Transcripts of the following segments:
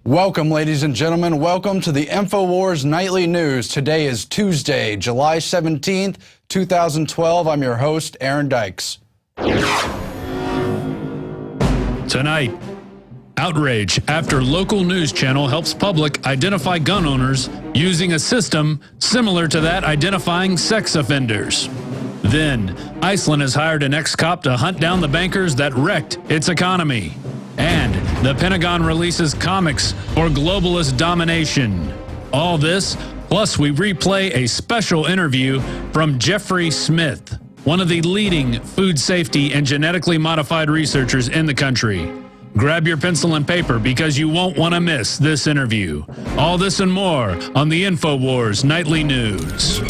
Welcome, ladies and gentlemen. Welcome to the Infowars Nightly News. Today is Tuesday, July 17th, 2012. I'm your host, Aaron Dykes. Tonight, outrage after local news channel helps public identify gun owners using a system similar to that identifying sex offenders. Then, Iceland has hired an ex-cop to hunt down the bankers that wrecked its economy. And the Pentagon releases comics for globalist domination. All this, plus we replay a special interview from Jeffery Smith, one of the leading food safety and genetically modified researchers in the country. Grab your pencil and paper because you won't want to miss this interview. All this and more on the Infowars Nightly News.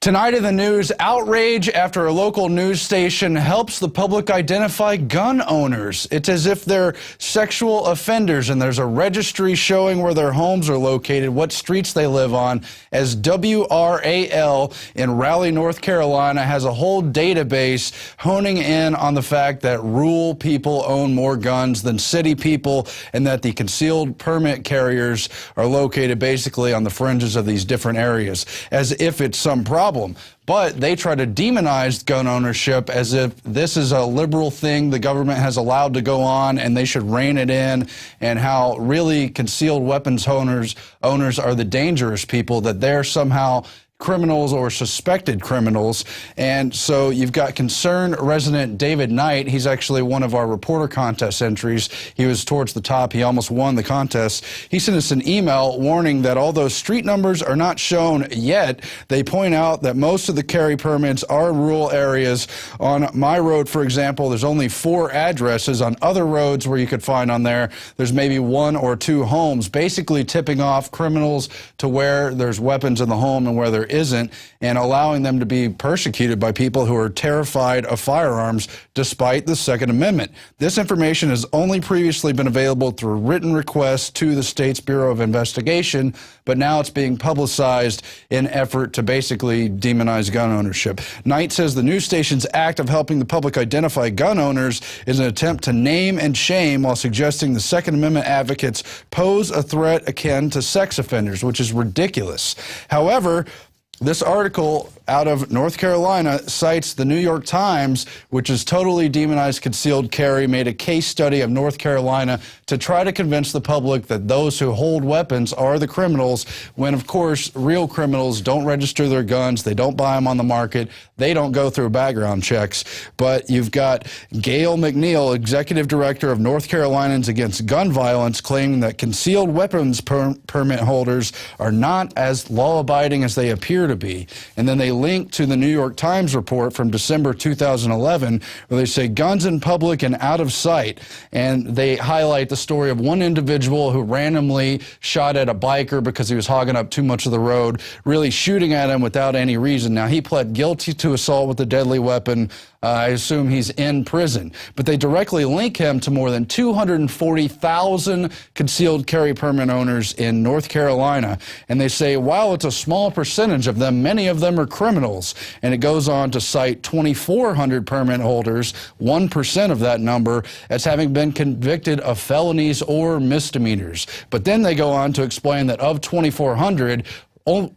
Tonight in the news, outrage after a local news station helps the public identify gun owners. It's as if they're sexual offenders, and there's a registry showing where their homes are located, what streets they live on, as WRAL in Raleigh, North Carolina has a whole database honing in on the fact that rural people own more guns than city people, and that the concealed permit carriers are located basically on the fringes of these different areas, as if it's some problem. But they try to demonize gun ownership as if this is a liberal thing the government has allowed to go on and they should rein it in, and how really concealed weapons owners are the dangerous people, that they're somehow criminals or suspected criminals. And so you've got concerned resident David Knight. He's actually one of our reporter contest entries. He was towards the top. He almost won the contest. He sent us an email warning that although street numbers are not shown yet, they point out that most of the carry permits are in rural areas. On my road, for example, there's only 4 addresses. On other roads where you could find on there's maybe 1 or 2 homes, basically tipping off criminals to where there's weapons in the home and where there isn't, and allowing them to be persecuted by people who are terrified of firearms despite the Second Amendment. This information has only previously been available through written requests to the state's Bureau of Investigation, but now it's being publicized in effort to basically demonize gun ownership. Knight says the news station's act of helping the public identify gun owners is an attempt to name and shame, while suggesting the Second Amendment advocates pose a threat akin to sex offenders, which is ridiculous. However, this article out of North Carolina cites the New York Times, which has totally demonized concealed carry, made a case study of North Carolina to try to convince the public that those who hold weapons are the criminals, when, of course, real criminals don't register their guns, they don't buy them on the market, they don't go through background checks. But you've got Gail McNeil, executive director of North Carolinians Against Gun Violence, claiming that concealed weapons permit holders are not as law-abiding as they appear to be. And then they link to the New York Times report from December 2011, where they say guns in public and out of sight. And they highlight the story of one individual who randomly shot at a biker because he was hogging up too much of the road, really shooting at him without any reason. Now, he pled guilty to assault with a deadly weapon. I assume he's in prison. But they directly link him to more than 240,000 concealed carry permit owners in North Carolina. And they say, while it's a small percentage of them, many of them are criminals. And it goes on to cite 2,400 permit holders, 1% of that number, as having been convicted of felonies or misdemeanors. But then they go on to explain that of 2,400,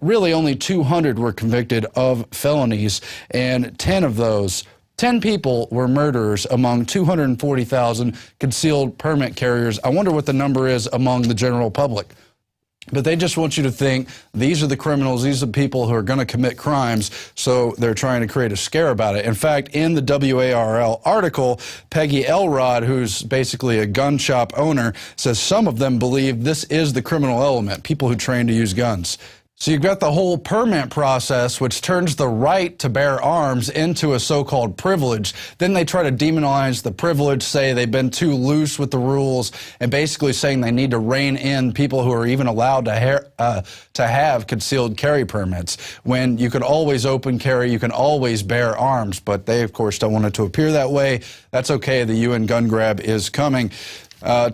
really only 200 were convicted of felonies, and 10 people were murderers among 240,000 concealed permit carriers. I wonder what the number is among the general public. But they just want you to think these are the criminals, these are the people who are going to commit crimes, so they're trying to create a scare about it. In fact, in the WARL article, Peggy Elrod, who's basically a gun shop owner, says some of them believe this is the criminal element, people who train to use guns. So you've got the whole permit process, which turns the right to bear arms into a so-called privilege. Then they try to demonize the privilege, say they've been too loose with the rules, and basically saying they need to rein in people who are even allowed to have concealed carry permits. When you can always open carry, you can always bear arms, but they, of course, don't want it to appear that way. That's okay. The UN gun grab is coming.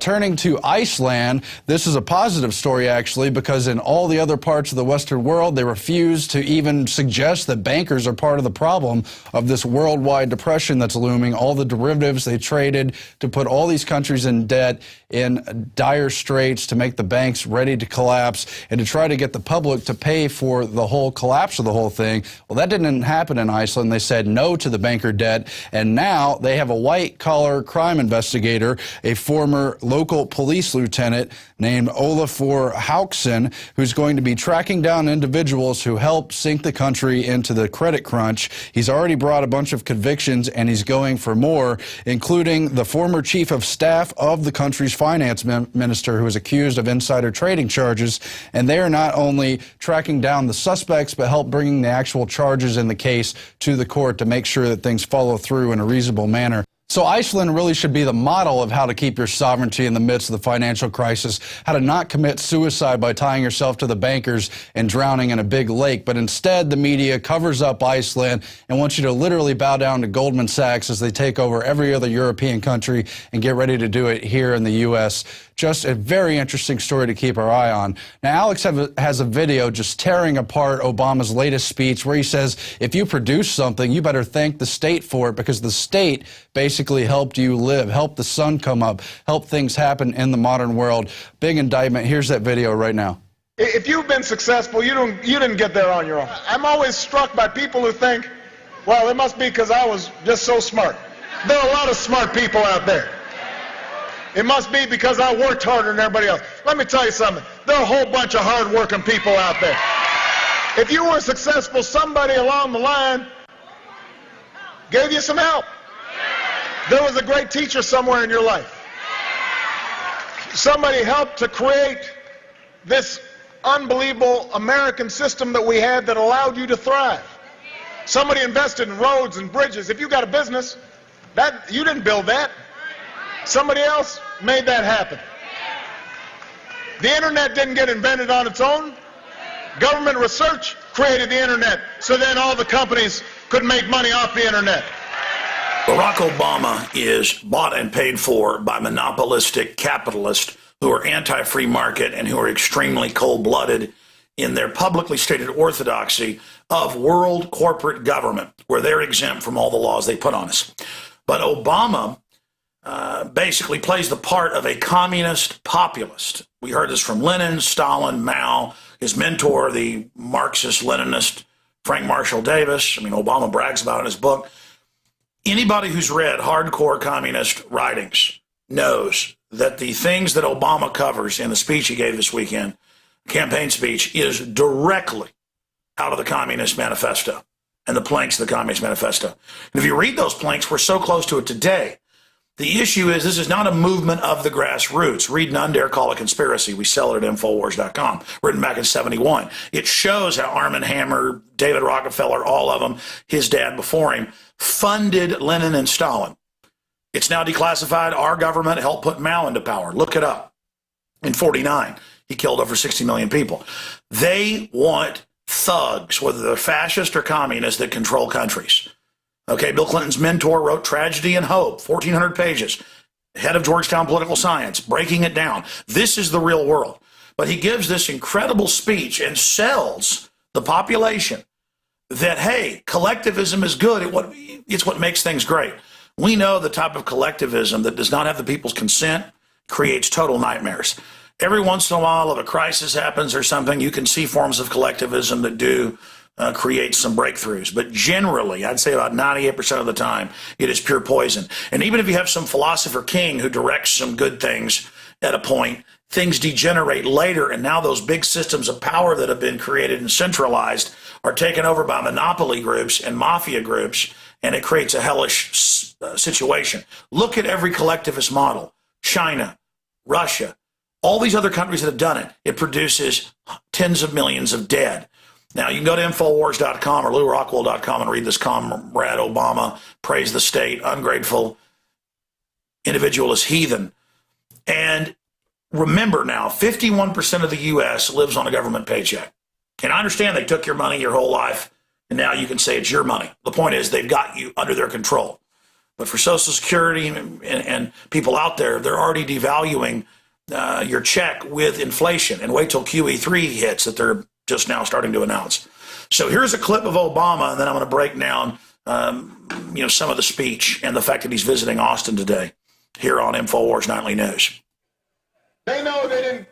Turning to Iceland, this is a positive story, actually, because in all the other parts of the Western world, they refuse to even suggest that bankers are part of the problem of this worldwide depression that's looming. All the derivatives they traded to put all these countries in debt, in dire straits, to make the banks ready to collapse, and to try to get the public to pay for the whole collapse of the whole thing. Well, that didn't happen in Iceland. They said no to the banker debt, and now they have a white-collar crime investigator, a former local police lieutenant named Olafur Hauksson, who's going to be tracking down individuals who helped sink the country into the credit crunch. He's already brought a bunch of convictions, and he's going for more, including the former chief of staff of the country's finance minister, who is accused of insider trading charges. And they are not only tracking down the suspects, but help bringing the actual charges in the case to the court to make sure that things follow through in a reasonable manner. So Iceland really should be the model of how to keep your sovereignty in the midst of the financial crisis, how to not commit suicide by tying yourself to the bankers and drowning in a big lake. But instead, the media covers up Iceland and wants you to literally bow down to Goldman Sachs as they take over every other European country and get ready to do it here in the U.S. Just a very interesting story to keep our eye on. Now, Alex has a video just tearing apart Obama's latest speech where he says, if you produce something, you better thank the state for it, because the state basically helped you live, helped the sun come up, helped things happen in the modern world. Big indictment. Here's that video right now. If you've been successful, you didn't get there on your own. I'm always struck by people who think, well, it must be because I was just so smart. There are a lot of smart people out there. It must be because I worked harder than everybody else. Let me tell you something. There are a whole bunch of hard-working people out there. If you were successful, somebody along the line gave you some help. There was a great teacher somewhere in your life. Somebody helped to create this unbelievable American system that we had that allowed you to thrive. Somebody invested in roads and bridges. If you got a business, you didn't build that. Somebody else made that happen. The internet didn't get invented on its own. Government research created the internet, so then all the companies could make money off the internet. Barack Obama is bought and paid for by monopolistic capitalists who are anti-free market and who are extremely cold-blooded in their publicly stated orthodoxy of world corporate government, where they're exempt from all the laws they put on us. But Obama basically plays the part of a communist populist. We heard this from Lenin, Stalin, Mao, his mentor, the Marxist-Leninist Frank Marshall Davis. I mean, Obama brags about it in his book. Anybody who's read hardcore communist writings knows that the things that Obama covers in the speech he gave this weekend, campaign speech, is directly out of the Communist Manifesto and the planks of the Communist Manifesto. And if you read those planks, we're so close to it today. The issue is this is not a movement of the grassroots. Read None Dare Call a Conspiracy. We sell it at Infowars.com, written back in 71. It shows how Arm & Hammer, David Rockefeller, all of them, his dad before him, funded Lenin and Stalin. It's now declassified. Our government helped put Mao into power. Look it up. In 49, he killed over 60 million people. They want thugs, whether they're fascist or communist, that control countries. Okay, Bill Clinton's mentor wrote Tragedy and Hope, 1,400 pages. Head of Georgetown Political Science, breaking it down. This is the real world. But he gives this incredible speech and sells the population that, hey, collectivism is good. It's what makes things great. We know the type of collectivism that does not have the people's consent creates total nightmares. Every once in a while, if a crisis happens or something, you can see forms of collectivism that do create some breakthroughs. But generally, I'd say about 98% of the time, it is pure poison. And even if you have some philosopher king who directs some good things at a point, things degenerate later, and now those big systems of power that have been created and centralized are taken over by monopoly groups and mafia groups, and it creates a hellish situation. Look at every collectivist model. China, Russia, all these other countries that have done it. It produces tens of millions of dead. Now, you can go to Infowars.com or LouRockwell.com and read this Comrade Obama praise the state, ungrateful individual is heathen. And remember now, 51% of the U.S. lives on a government paycheck. And I understand they took your money your whole life, and now you can say it's your money. The point is they've got you under their control. But for Social Security and people out there, they're already devaluing your check with inflation. And wait till QE3 hits that they're just now starting to announce. So here's a clip of Obama, and then I'm going to break down some of the speech and the fact that he's visiting Austin today here on Infowars Nightly News. They know they didn't.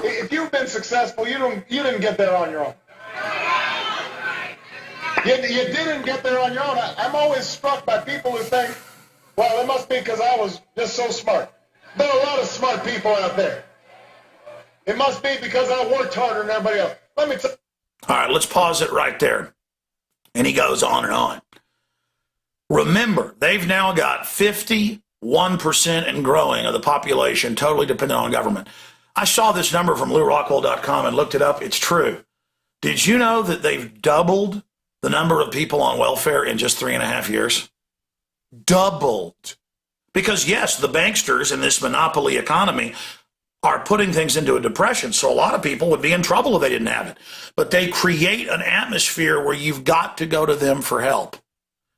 If you've been successful, you didn't get there on your own. You didn't get there on your own. I'm always struck by people who think, well, it must be because I was just so smart. There are a lot of smart people out there. It must be because I worked harder than everybody else. Let me tell you. All right, let's pause it right there. And he goes on and on. Remember, they've now got 51% and growing of the population totally dependent on government. I saw this number from LouRockwell.com and looked it up. It's true. Did you know that they've doubled the number of people on welfare in just 3.5 years? Doubled. Because, yes, the banksters in this monopoly economy are putting things into a depression. So a lot of people would be in trouble if they didn't have it. But they create an atmosphere where you've got to go to them for help.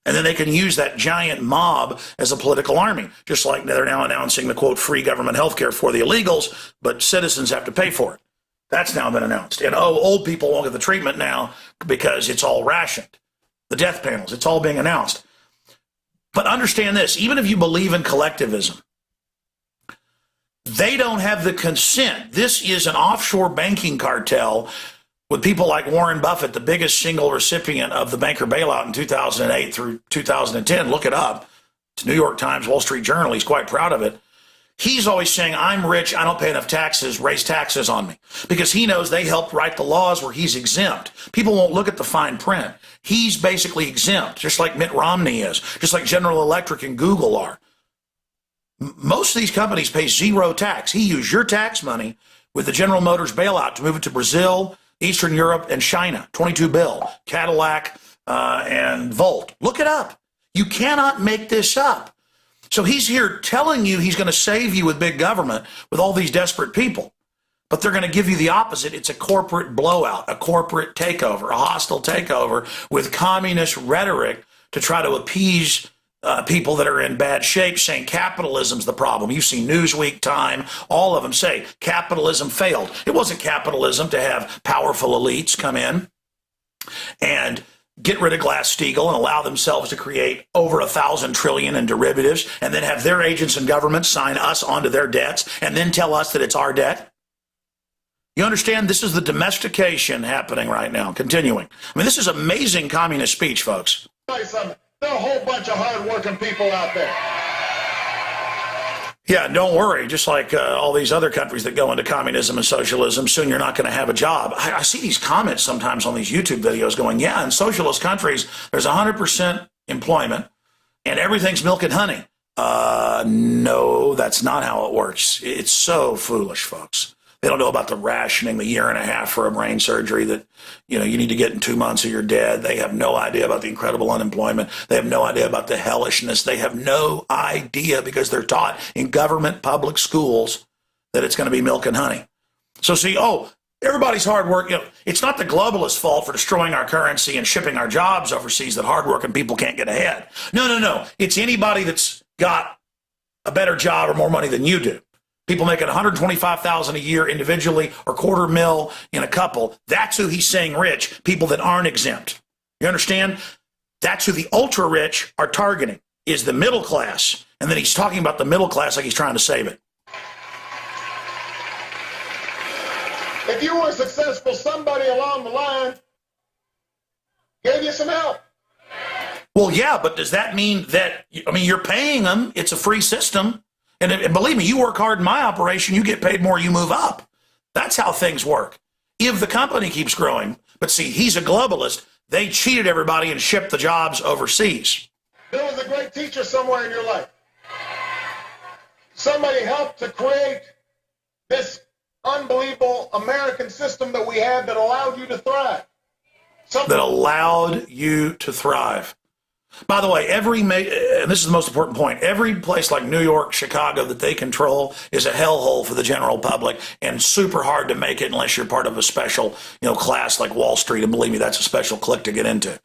And then they can use that giant mob as a political army, just like they're now announcing the, quote, free government health care for the illegals, but citizens have to pay for it. That's now been announced. And, old people won't get the treatment now because it's all rationed. The death panels, it's all being announced. But understand this, even if you believe in collectivism, they don't have the consent. This is an offshore banking cartel with people like Warren Buffett, the biggest single recipient of the banker bailout in 2008 through 2010. Look it up. It's New York Times, Wall Street Journal. He's quite proud of it. He's always saying, I'm rich, I don't pay enough taxes, raise taxes on me. Because he knows they helped write the laws where he's exempt. People won't look at the fine print. He's basically exempt, just like Mitt Romney is, just like General Electric and Google are. Most of these companies pay zero tax. He used your tax money with the General Motors bailout to move it to Brazil, Eastern Europe, and China. 22 bill, Cadillac, and Volt. Look it up. You cannot make this up. So he's here telling you he's going to save you with big government with all these desperate people. But they're going to give you the opposite. It's a corporate blowout, a corporate takeover, a hostile takeover with communist rhetoric to try to appease people that are in bad shape, saying capitalism's the problem. You see Newsweek, Time, all of them say capitalism failed. It wasn't capitalism to have powerful elites come in and get rid of Glass-Steagall and allow themselves to create over 1,000 trillion in derivatives and then have their agents in government sign us onto their debts and then tell us that it's our debt. You understand? This is the domestication happening right now, continuing. I mean, this is amazing communist speech, folks. Tell you something. There are a whole bunch of hard-working people out there. Yeah, don't worry. Just like all these other countries that go into communism and socialism, soon you're not going to have a job. I see these comments sometimes on these YouTube videos going, yeah, in socialist countries, there's 100% employment and everything's milk and honey. No, that's not how it works. It's so foolish, folks. They don't know about the rationing, the 1.5 years for a brain surgery that, you need to get in 2 months or you're dead. They have no idea about the incredible unemployment. They have no idea about the hellishness. They have no idea because they're taught in government public schools that it's going to be milk and honey. So see, everybody's hard work. It's not the globalists' fault for destroying our currency and shipping our jobs overseas that hardworking people can't get ahead. No. It's anybody that's got a better job or more money than you do. People making $125,000 a year individually or $250,000 in a couple. That's who he's saying rich, people that aren't exempt. You understand? That's who the ultra rich are targeting, is the middle class. And then he's talking about the middle class like he's trying to save it. If you were successful, somebody along the line gave you some help. Well, yeah, but does that mean that, you're paying them. It's a free system. And believe me, you work hard in my operation, you get paid more, you move up. That's how things work. If the company keeps growing, but see, he's a globalist. They cheated everybody and shipped the jobs overseas. There was a great teacher somewhere in your life. Somebody helped to create this unbelievable American system that we have that allowed you to thrive. That allowed you to thrive. By the way, and this is the most important point, every place like New York, Chicago that they control is a hellhole for the general public and super hard to make it unless you're part of a special, class like Wall Street. And believe me, that's a special clique to get into,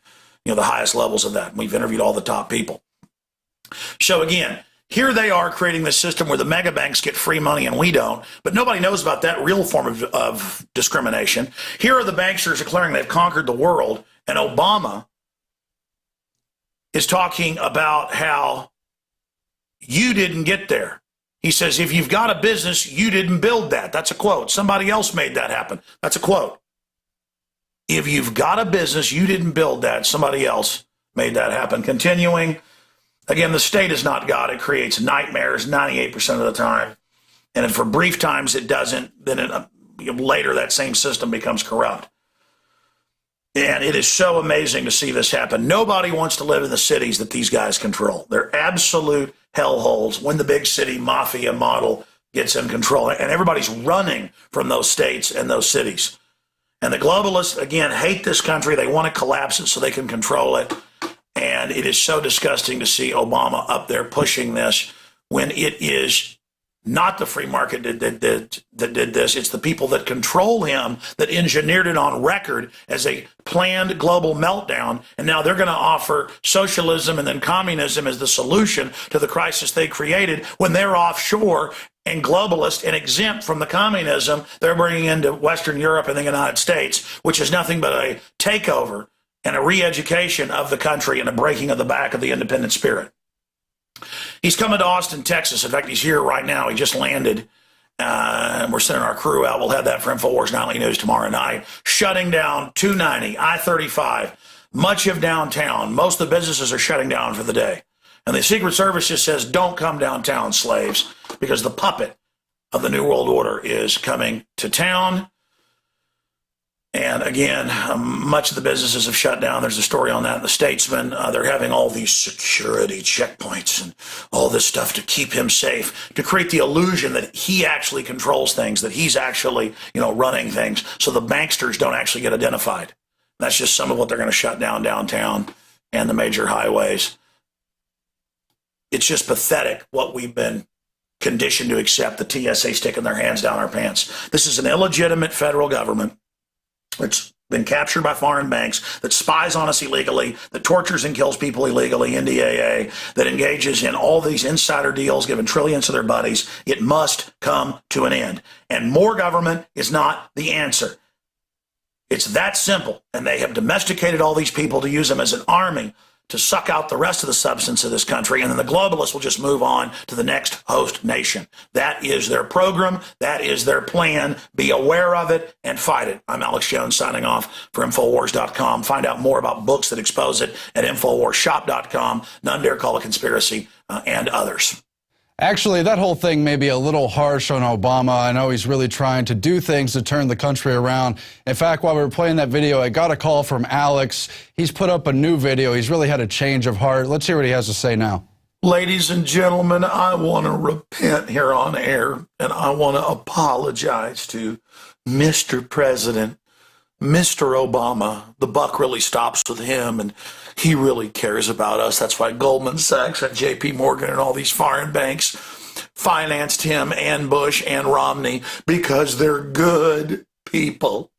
the highest levels of that. We've interviewed all the top people. So again, here they are creating this system where the mega banks get free money and we don't, but nobody knows about that real form of discrimination. Here are the banksters declaring they've conquered the world, and Obama is talking about how you didn't get there. He says, if you've got a business, you didn't build that. That's a quote. Somebody else made that happen. That's a quote. If you've got a business, you didn't build that. Somebody else made that happen. Continuing, again, the state is not God. It creates nightmares 98% of the time. And if for brief times it doesn't, then later that same system becomes corrupt. And it is so amazing to see this happen. Nobody wants to live in the cities that these guys control. They're absolute hellholes when the big city mafia model gets in control. And everybody's running from those states and those cities. And the globalists, again, hate this country. They want to collapse it so they can control it. And it is so disgusting to see Obama up there pushing this when it is not the free market that did this. It's the people that control him that engineered it on record as a planned global meltdown. And now they're going to offer socialism and then communism as the solution to the crisis they created when they're offshore and globalist and exempt from the communism they're bringing into Western Europe and the United States, which is nothing but a takeover and a re-education of the country and a breaking of the back of the independent spirit. He's coming to Austin, Texas. In fact, he's here right now. He just landed. And we're sending our crew out. We'll have that for Infowars Nightly News tomorrow night. Shutting down 290, I-35, much of downtown. Most of the businesses are shutting down for the day. And the Secret Service just says, don't come downtown, slaves, because the puppet of the New World Order is coming to town. And again, much of the businesses have shut down. There's a story on that in the Statesman. They're having all these security checkpoints and all this stuff to keep him safe, to create the illusion that he actually controls things, that he's actually, running things, so the banksters don't actually get identified. That's just some of what they're going to shut down downtown and the major highways. It's just pathetic what we've been conditioned to accept, the TSA sticking their hands down our pants. This is an illegitimate federal government. It's been captured by foreign banks, that spies on us illegally, that tortures and kills people illegally, NDAA, that engages in all these insider deals, giving trillions to their buddies. It must come to an end. And more government is not the answer. It's that simple. And they have domesticated all these people to use them as an army to suck out the rest of the substance of this country, and then the globalists will just move on to the next host nation. That is their program. That is their plan. Be aware of it and fight it. I'm Alex Jones signing off for Infowars.com. Find out more about books that expose it at InfoWarsShop.com. None Dare Call a Conspiracy, and others. Actually, that whole thing may be a little harsh on Obama. I know he's really trying to do things to turn the country around. In fact, while we were playing that video, I got a call from Alex. He's put up a new video. He's really had a change of heart. Let's hear what he has to say now. Ladies and gentlemen, I want to repent here on air, and I want to apologize to Mr. President, Mr. Obama. The buck really stops with him, and he really cares about us. That's why Goldman Sachs and J.P. Morgan and all these foreign banks financed him and Bush and Romney, because they're good people.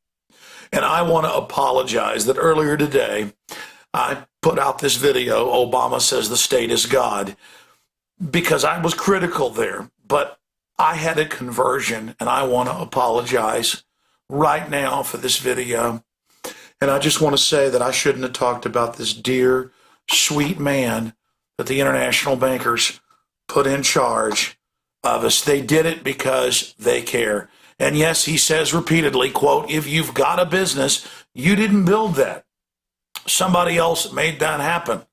And I want to apologize that earlier today I put out this video, Obama says the state is God, because I was critical there. But I had a conversion, and I want to apologize right now for this video. And I just want to say that I shouldn't have talked about this dear, sweet man that the international bankers put in charge of us. They did it because they care. And yes, he says repeatedly, quote, if you've got a business, you didn't build that. Somebody else made that happen.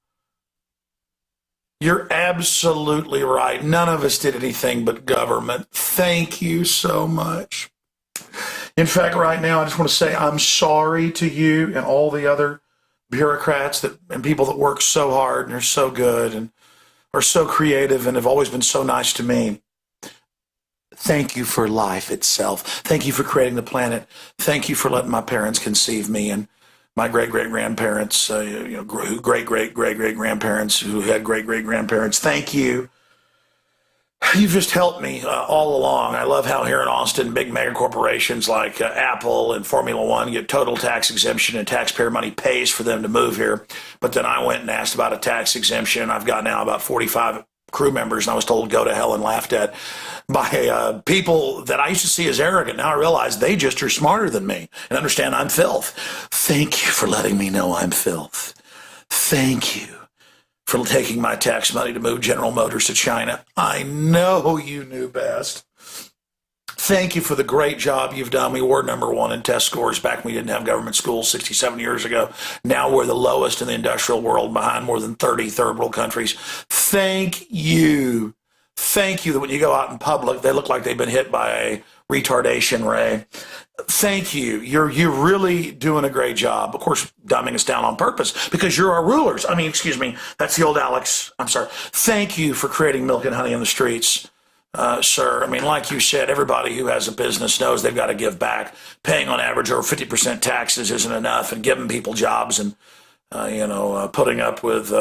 You're absolutely right. None of us did anything but government. Thank you so much. In fact, right now, I just want to say I'm sorry to you and all the other bureaucrats and people that work so hard and are so good and are so creative and have always been so nice to me. Thank you for life itself. Thank you for creating the planet. Thank you for letting my parents conceive me and my great-great-grandparents, great-great-great-great-grandparents who had great-great-grandparents. Thank you You've just helped me all along. I love how here in Austin, big mega corporations like Apple and Formula One get total tax exemption, and taxpayer money pays for them to move here. But then I went and asked about a tax exemption. I've got now about 45 crew members, and I was told go to hell and laughed at by people that I used to see as arrogant. Now I realize they just are smarter than me and understand I'm filth. Thank you for letting me know I'm filth. Thank you for taking my tax money to move General Motors to China. I know you knew best. Thank you for the great job you've done. We were #1 in test scores back when we didn't have government schools 67 years ago. Now we're the lowest in the industrial world, behind more than 30 third world countries. Thank you. Thank you that when you go out in public, they look like they've been hit by a retardation ray. Thank you. You're really doing a great job. Of course, dumbing us down on purpose because you're our rulers. I mean, excuse me, that's the old Alex. I'm sorry. Thank you for creating milk and honey in the streets, sir. I mean, like you said, everybody who has a business knows they've got to give back. Paying on average over 50% taxes isn't enough, and giving people jobs and, putting up with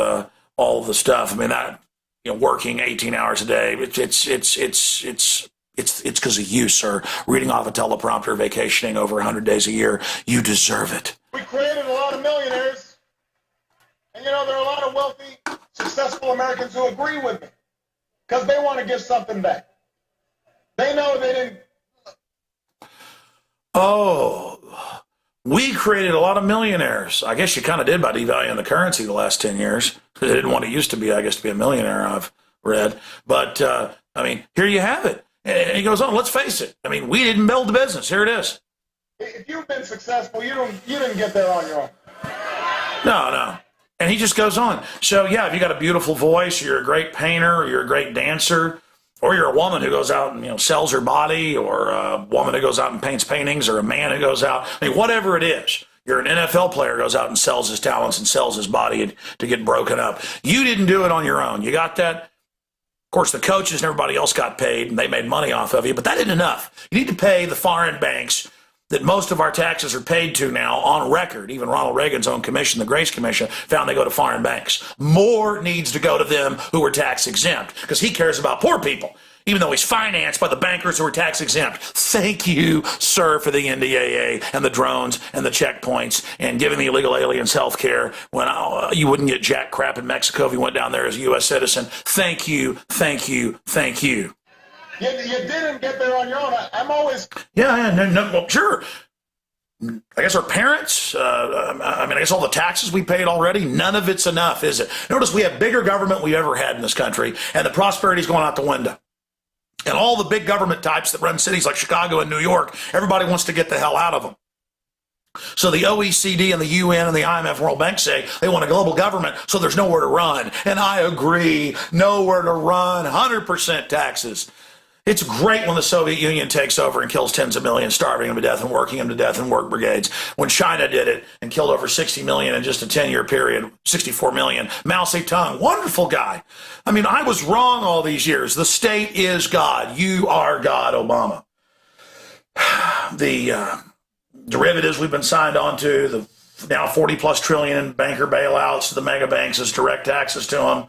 all the stuff. I mean, that, working 18 hours a day, it's because of you, sir. Reading off a teleprompter, vacationing over 100 days a year. You deserve it. We created a lot of millionaires. And there are a lot of wealthy, successful Americans who agree with me because they want to give something back. They know they didn't. Oh, we created a lot of millionaires. I guess you kind of did by devaluing the currency the last 10 years. They didn't want it used to be, I guess, to be a millionaire, I've read. But, here you have it. And he goes on, let's face it. I mean, we didn't build the business. Here it is. If you've been successful, you didn't get there on your own. No. And he just goes on. So, yeah, if you got a beautiful voice, you're a great painter, or you're a great dancer, or you're a woman who goes out and, sells her body, or a woman who goes out and paints paintings, or a man who goes out, whatever it is. You're an NFL player who goes out and sells his talents and sells his body to get broken up. You didn't do it on your own. You got that? Of course, the coaches and everybody else got paid, and they made money off of you, but that isn't enough. You need to pay the foreign banks that most of our taxes are paid to now on record. Even Ronald Reagan's own commission, the Grace Commission, found they go to foreign banks. More needs to go to them who are tax exempt because he cares about poor people, even though he's financed by the bankers who are tax exempt. Thank you, sir, for the NDAA and the drones and the checkpoints and giving the illegal aliens health care when you wouldn't get jack crap in Mexico if you went down there as a U.S. citizen. Thank you, thank you, thank you. You didn't get there on your own. I'm always... Yeah, no, well, sure. I guess our parents, I guess all the taxes we paid already, none of it's enough, is it? Notice we have bigger government we've ever had in this country, and the prosperity's going out the window. And all the big government types that run cities like Chicago and New York, everybody wants to get the hell out of them. So the OECD and the UN and the IMF World Bank say they want a global government, so there's nowhere to run. And I agree, nowhere to run, 100% taxes. It's great when the Soviet Union takes over and kills tens of millions, starving them to death and working them to death in work brigades. When China did it and killed over 60 million in just a 10-year period, 64 million. Mao Zedong, wonderful guy. I was wrong all these years. The state is God. You are God, Obama. The derivatives we've been signed on to, the now 40+ trillion in banker bailouts to the mega banks as direct taxes to them.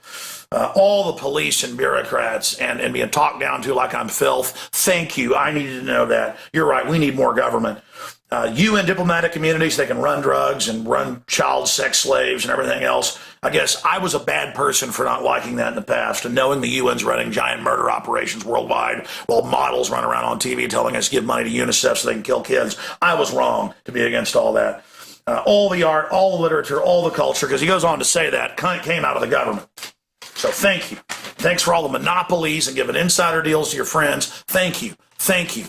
All the police and bureaucrats and being talked down to like I'm filth. Thank you. I needed to know that. You're right. We need more government. UN diplomatic communities, they can run drugs and run child sex slaves and everything else. I guess I was a bad person for not liking that in the past and knowing the UN's running giant murder operations worldwide while models run around on TV telling us to give money to UNICEF so they can kill kids. I was wrong to be against all that. All the art, all the literature, all the culture, because he goes on to say that came out of the government. So thank you. Thanks for all the monopolies and giving insider deals to your friends. Thank you. Thank you.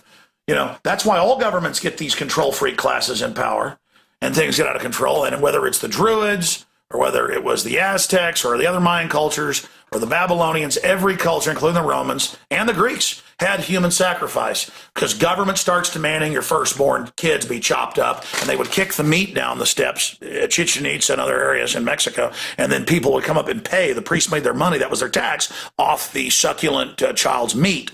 That's why all governments get these control freak classes in power and things get out of control. And whether it's the Druids or whether it was the Aztecs or the other Mayan cultures or the Babylonians, every culture, including the Romans and the Greeks, had human sacrifice because government starts demanding your firstborn kids be chopped up, and they would kick the meat down the steps at Chichen Itza and other areas in Mexico, and then people would come up and pay. The priests made their money, that was their tax, off the succulent child's meat.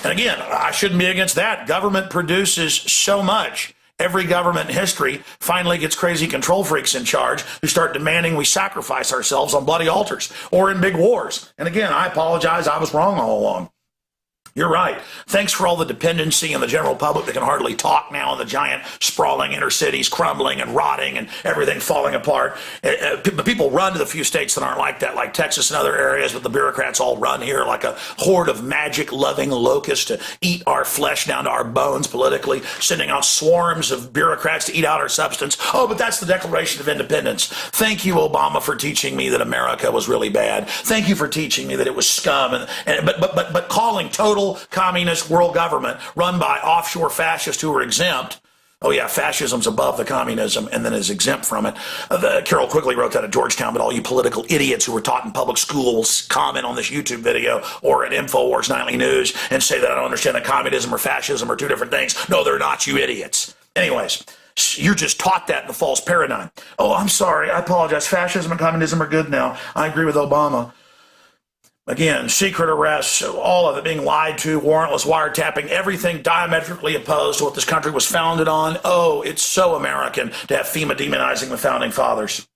And again, I shouldn't be against that. Government produces so much. Every government in history finally gets crazy control freaks in charge who start demanding we sacrifice ourselves on bloody altars or in big wars. And again, I apologize. I was wrong all along. You're right. Thanks for all the dependency and the general public that can hardly talk now in the giant sprawling inner cities crumbling and rotting and everything falling apart. People run to the few states that aren't like that, like Texas and other areas, but the bureaucrats all run here like a horde of magic-loving locusts to eat our flesh down to our bones politically, sending out swarms of bureaucrats to eat out our substance. Oh, but that's the Declaration of Independence. Thank you, Obama, for teaching me that America was really bad. Thank you for teaching me that it was scum. But calling total communist world government run by offshore fascists who are exempt. Oh yeah, fascism's above the communism and then is exempt from it. Carol Quigley wrote that at Georgetown, but all you political idiots who were taught in public schools comment on this YouTube video or at Infowars Nightly News and say that I don't understand that communism or fascism are two different things. No, they're not, you idiots. Anyways, you're just taught that in the false paradigm. Oh, I'm sorry, I apologize. Fascism and communism are good now. I agree with Obama. Again, secret arrests, all of it being lied to, warrantless wiretapping, everything diametrically opposed to what this country was founded on. Oh, it's so American to have FEMA demonizing the founding fathers.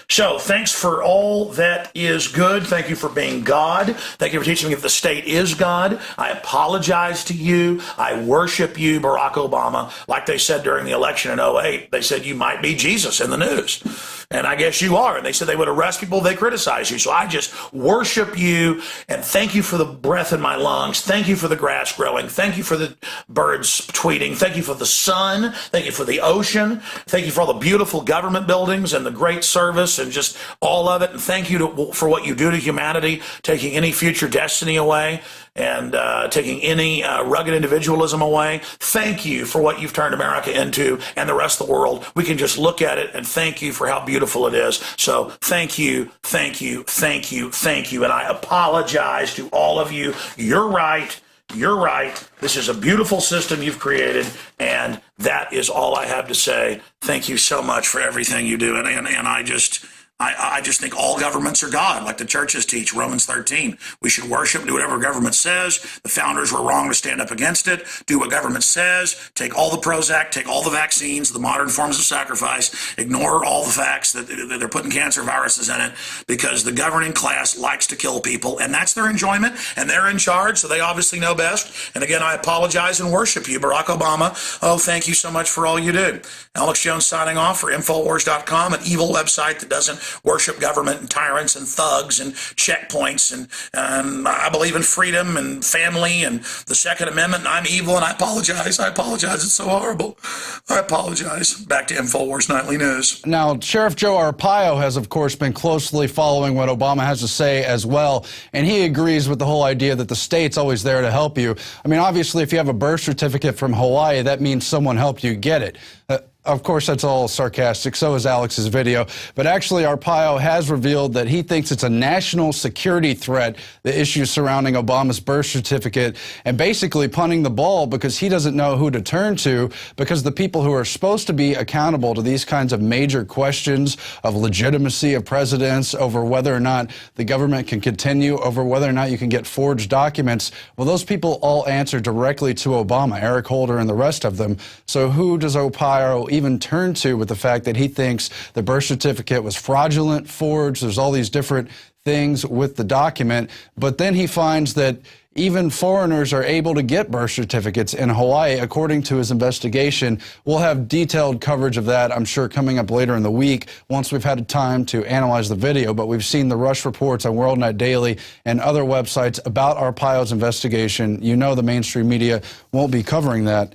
So thanks for all that is good. Thank you for being God. Thank you for teaching me that the state is God. I apologize to you. I worship you, Barack Obama. Like they said during the election in 2008, they said you might be Jesus in the news. And I guess you are. And they said they would arrest people if they criticize you. So I just worship you and thank you for the breath in my lungs. Thank you for the grass growing. Thank you for the birds tweeting. Thank you for the sun. Thank you for the ocean. Thank you for all the beautiful government buildings and the great service and just all of it. And thank you for what you do to humanity, taking any future destiny away and taking any rugged individualism away. Thank you for what you've turned America into and the rest of the world. We can just look at it and thank you for how beautiful it is. So thank you, thank you, thank you, thank you. And I apologize to all of you. You're right. You're right. This is a beautiful system you've created, and that is all I have to say. Thank you so much for everything you do. And I just think all governments are God, like the churches teach, Romans 13. We should worship, do whatever government says. The founders were wrong to stand up against it. Do what government says. Take all the Prozac, take all the vaccines, the modern forms of sacrifice. Ignore all the facts that they're putting cancer viruses in it because the governing class likes to kill people, and that's their enjoyment, and they're in charge, so they obviously know best. And again, I apologize and worship you, Barack Obama. Oh, thank you so much for all you do. Alex Jones signing off for Infowars.com, an evil website that doesn't worship government and tyrants and thugs and checkpoints. And I believe in freedom and family and the Second Amendment, and I'm evil, and I apologize. I apologize. It's so horrible. I apologize. Back to Infowars Nightly News. Now, Sheriff Joe Arpaio has, of course, been closely following what Obama has to say as well, and he agrees with the whole idea that the state's always there to help you. I mean, obviously, if you have a birth certificate from Hawaii, that means someone helped you get it. Of course, that's all sarcastic. So is Alex's video. But actually, Arpaio has revealed that he thinks it's a national security threat, the issues surrounding Obama's birth certificate, and basically punting the ball because he doesn't know who to turn to, because the people who are supposed to be accountable to these kinds of major questions of legitimacy of presidents, over whether or not the government can continue, over whether or not you can get forged documents, well, those people all answer directly to Obama, Eric Holder and the rest of them. So who does Arpaio even turn to with the fact that he thinks the birth certificate was fraudulent, forged? There's all these different things with the document. But then he finds that even foreigners are able to get birth certificates in Hawaii, according to his investigation. We'll have detailed coverage of that, I'm sure, coming up later in the week once we've had time to analyze the video. But we've seen the rush reports on World Net Daily and other websites about Arpaio's investigation. You know the mainstream media won't be covering that.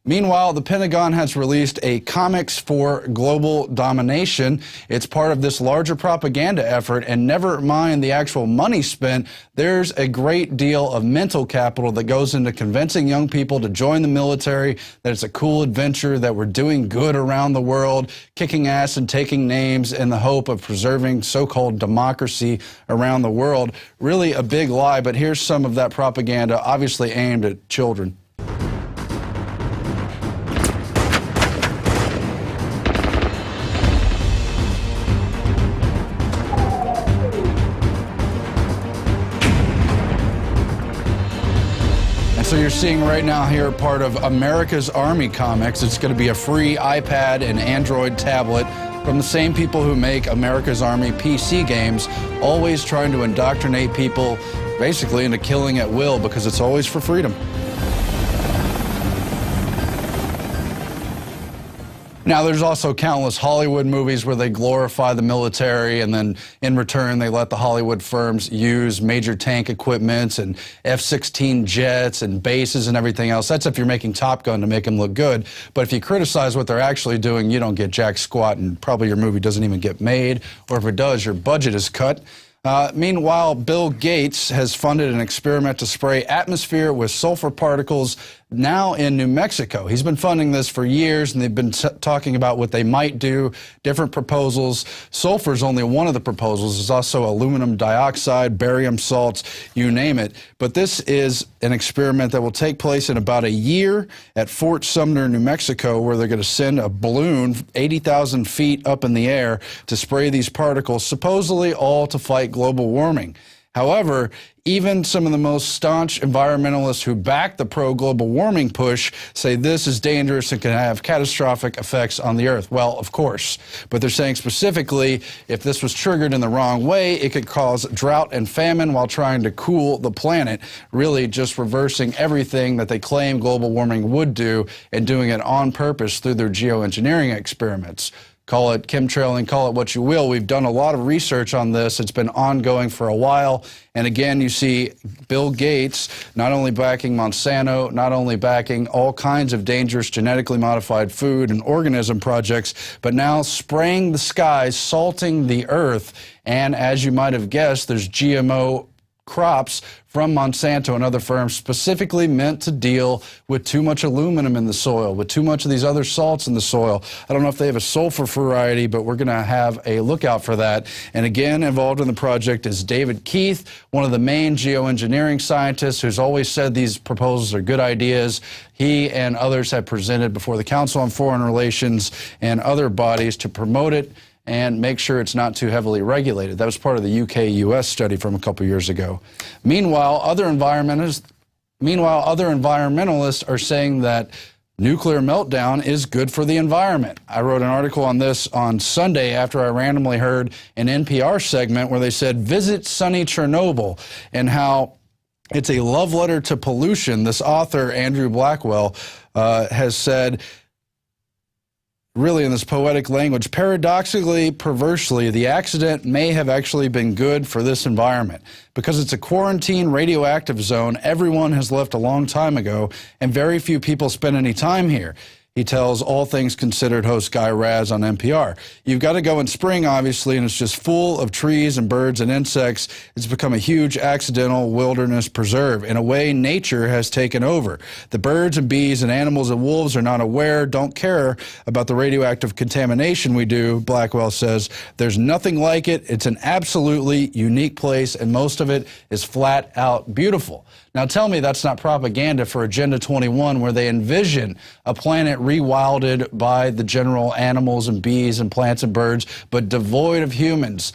Meanwhile, the Pentagon has released a Comics for Global Domination. It's part of this larger propaganda effort, and never mind the actual money spent, there's a great deal of mental capital that goes into convincing young people to join the military, that it's a cool adventure, that we're doing good around the world, kicking ass and taking names in the hope of preserving so-called democracy around the world. Really a big lie, but here's some of that propaganda, obviously aimed at children. So you're seeing right now here are part of America's Army comics. It's going to be a free iPad and Android tablet from the same people who make America's Army PC games, always trying to indoctrinate people basically into killing at will because it's always for freedom. Now, there's also countless Hollywood movies where they glorify the military, and then in return, they let the Hollywood firms use major tank equipment and F-16 jets and bases and everything else. That's if you're making Top Gun to make them look good. But if you criticize what they're actually doing, you don't get jack squat, and probably your movie doesn't even get made. Or if it does, your budget is cut. Meanwhile, Bill Gates has funded an experiment to spray atmosphere with sulfur particles now in New Mexico. He's been funding this for years, and they've been talking about what they might do, different proposals. Sulfur is only one of the proposals. There's also aluminum dioxide, barium salts, you name it. But this is an experiment that will take place in about a year at Fort Sumner, New Mexico, where they're going to send a balloon 80,000 feet up in the air to spray these particles, supposedly all to fight global warming. However, even some of the most staunch environmentalists who back the pro-global warming push say this is dangerous and can have catastrophic effects on the Earth. Well, of course, but they're saying specifically if this was triggered in the wrong way, it could cause drought and famine while trying to cool the planet, really just reversing everything that they claim global warming would do and doing it on purpose through their geoengineering experiments. Call it chemtrailing, call it what you will. We've done a lot of research on this. It's been ongoing for a while. And again, you see Bill Gates not only backing Monsanto, not only backing all kinds of dangerous genetically modified food and organism projects, but now spraying the skies, salting the earth. And as you might have guessed, there's G.M.O. crops from Monsanto and other firms specifically meant to deal with too much aluminum in the soil, with too much of these other salts in the soil. I don't know if they have a sulfur variety, but we're going to have a lookout for that. And again, involved in the project is David Keith, one of the main geoengineering scientists who's always said these proposals are good ideas. He and others have presented before the Council on Foreign Relations and other bodies to promote it and make sure it's not too heavily regulated. That was part of the UK-US study from a couple years ago. Meanwhile, other environmentalists are saying that nuclear meltdown is good for the environment. I wrote an article on this on Sunday after I randomly heard an NPR segment where they said, visit sunny Chernobyl, and how it's a love letter to pollution. This author, Andrew Blackwell, has said, really in this poetic language, paradoxically, perversely, the accident may have actually been good for this environment. Because it's a quarantine radioactive zone, everyone has left a long time ago, and very few people spend any time here. He tells All Things Considered host Guy Raz on NPR. You've got to go in spring, obviously, and it's just full of trees and birds and insects. It's become a huge accidental wilderness preserve. In a way, nature has taken over. The birds and bees and animals and wolves are not aware, don't care about the radioactive contamination we do, Blackwell says. There's nothing like it. It's an absolutely unique place, and most of it is flat out beautiful. Now tell me that's not propaganda for Agenda 21, where they envision a planet rewilded by the general animals and bees and plants and birds, but devoid of humans,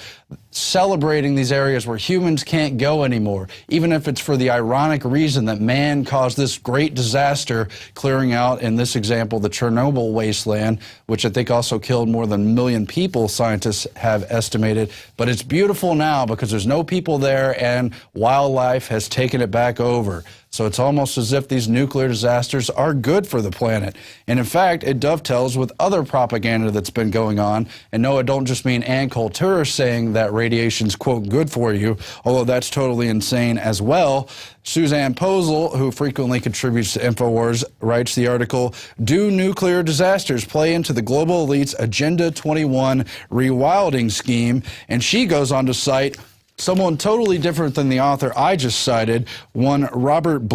celebrating these areas where humans can't go anymore, even if it's for the ironic reason that man caused this great disaster, clearing out, in this example, the Chernobyl wasteland, which I think also killed more than 1 million people, scientists have estimated. But it's beautiful now because there's no people there and wildlife has taken it back over. So it's almost as if these nuclear disasters are good for the planet. And in fact, it dovetails with other propaganda that's been going on. And no, I don't just mean Ann Coulter saying that radiation's, quote, good for you, although that's totally insane as well. Suzanne Posel, who frequently contributes to Infowars, writes the article, Do Nuclear Disasters Play into the Global Elite's Agenda 21 Rewilding Scheme? And she goes on to cite someone totally different than the author I just cited, one Robert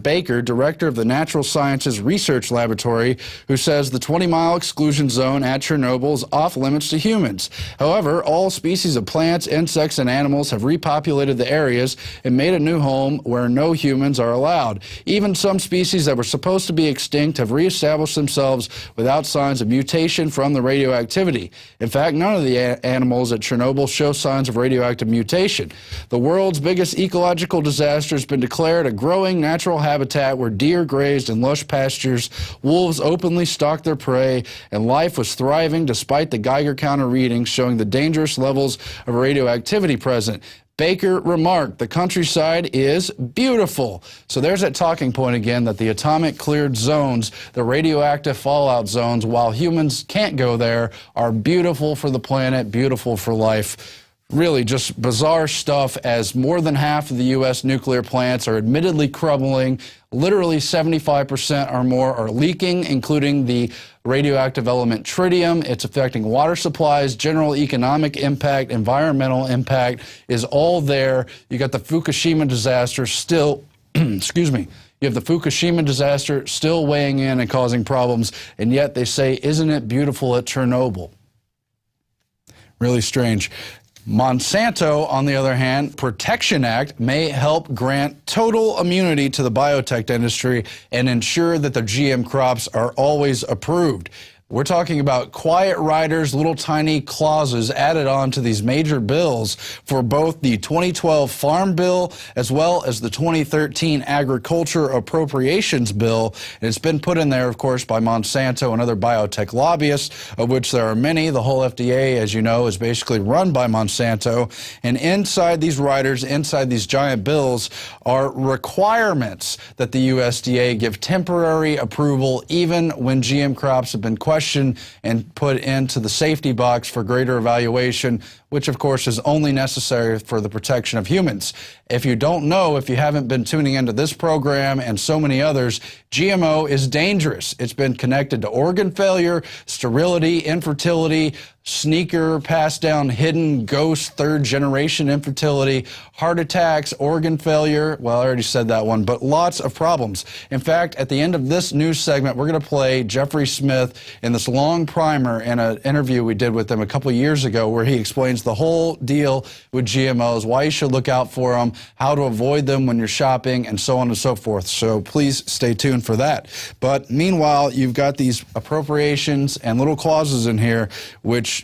Baker, director of the Natural Sciences Research Laboratory, who says the 20-mile exclusion zone at Chernobyl is off limits to humans. However, all species of plants, insects, and animals have repopulated the areas and made a new home where no humans are allowed. Even some species that were supposed to be extinct have reestablished themselves without signs of mutation from the radioactivity. In fact, none of the animals at Chernobyl show signs of radioactive mutation. The world's biggest ecological disaster has been declared a growing natural habitat where deer grazed in lush pastures, wolves openly stalked their prey, and life was thriving despite the Geiger counter readings showing the dangerous levels of radioactivity present. Baker remarked, the countryside is beautiful. So there's that talking point again, that the atomic cleared zones, the radioactive fallout zones, while humans can't go there, are beautiful for the planet, beautiful for life. Really just bizarre stuff, as more than half of the U.S. nuclear plants are admittedly crumbling. Literally 75% or more are leaking, including the radioactive element tritium. It's affecting water supplies, general economic impact, environmental impact is all there. You got the Fukushima disaster still, excuse me. You have the Fukushima disaster still weighing in and causing problems, and yet they say, isn't it beautiful at Chernobyl? Really strange. Monsanto, on the other hand, Protection Act may help grant total immunity to the biotech industry and ensure that the GM crops are always approved. We're talking about quiet riders, little tiny clauses added on to these major bills for both the 2012 Farm Bill as well as the 2013 Agriculture Appropriations Bill. And it's been put in there, of course, by Monsanto and other biotech lobbyists, of which there are many. The whole FDA, as you know, is basically run by Monsanto. And inside these riders, inside these giant bills, are requirements that the USDA give temporary approval even when GM crops have been questioned and put into the safety box for greater evaluation, which of course is only necessary for the protection of humans. If you don't know, if you haven't been tuning into this program and so many others, GMO is dangerous. It's been connected to organ failure, sterility, infertility, sneaker, passed down, hidden, ghost, third generation infertility, heart attacks, organ failure. Well, I already said that one, but lots of problems. In fact, at the end of this news segment, we're going to play Jeffery Smith in this long primer in an interview we did with him a couple years ago, where he explains the whole deal with GMOs, why you should look out for them, how to avoid them when you're shopping, and so on and so forth. So please stay tuned for that. But meanwhile, you've got these appropriations and little clauses in here which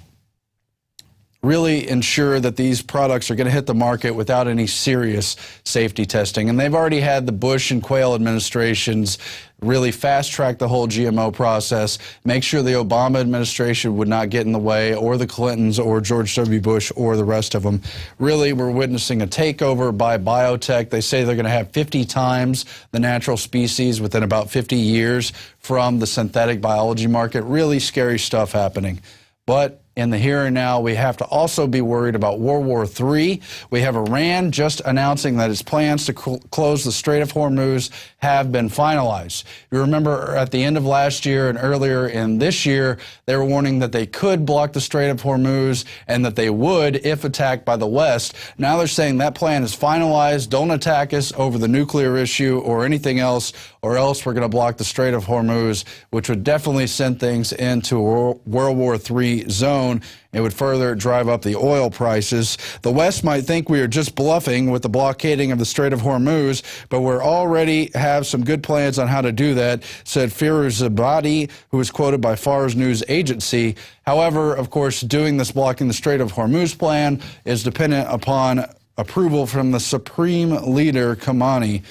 really ensure that these products are going to hit the market without any serious safety testing. And they've already had the Bush and Quayle administrations really fast-track the whole GMO process, make sure the Obama administration would not get in the way, or the Clintons, or George W. Bush, or the rest of them. Really, we're witnessing a takeover by biotech. They say they're going to have 50 times the natural species within about 50 years from the synthetic biology market. Really scary stuff happening. But in the here and now, we have to also be worried about World War III. We have Iran just announcing that its plans to close the Strait of Hormuz have been finalized. You remember at the end of last year and earlier in this year, they were warning that they could block the Strait of Hormuz and that they would if attacked by the West. Now they're saying that plan is finalized. Don't attack us over the nuclear issue or anything else, or else we're going to block the Strait of Hormuz, which would definitely send things into a World War III zone. It would further drive up the oil prices. The West might think we are just bluffing with the blockading of the Strait of Hormuz, but we already have some good plans on how to do that, said Firuzabadi, who was quoted by Fars News Agency. However, of course, doing this blocking the Strait of Hormuz plan is dependent upon approval from the Supreme Leader Khamenei.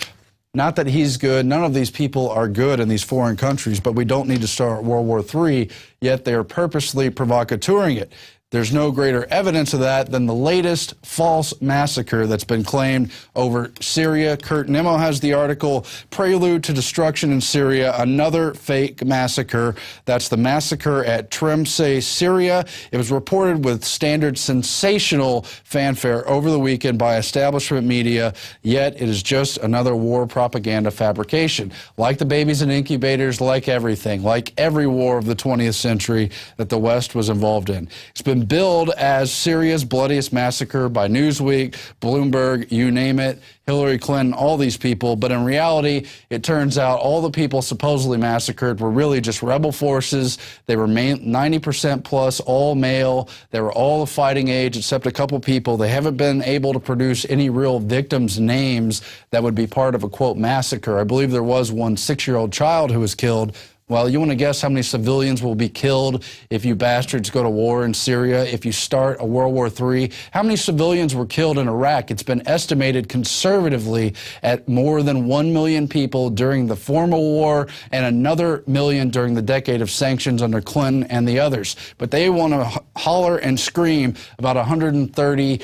Not that he's good. None of these people are good in these foreign countries, but we don't need to start World War III, yet they are purposely provocateuring it. There's no greater evidence of that than the latest false massacre that's been claimed over Syria. Kurt Nimmo has the article, Prelude to Destruction in Syria, another fake massacre. That's the massacre at Tremse, Syria. It was reported with standard sensational fanfare over the weekend by establishment media, yet it is just another war propaganda fabrication. Like the babies in incubators, like everything, like every war of the 20th century that the West was involved in. It's been billed as Syria's bloodiest massacre by Newsweek, Bloomberg, you name it, Hillary Clinton, all these people. But in reality, it turns out all the people supposedly massacred were really just rebel forces. They were 90% plus all male. They were all of fighting age except a couple people. They haven't been able to produce any real victims' names that would be part of a, quote, massacre. I believe there was one 6-year-old child who was killed. Well, you want to guess how many civilians will be killed if you bastards go to war in Syria, if you start a World War III? How many civilians were killed in Iraq? It's been estimated conservatively at more than 1 million people during the former war and another million during the decade of sanctions under Clinton and the others. But they want to holler and scream about 130,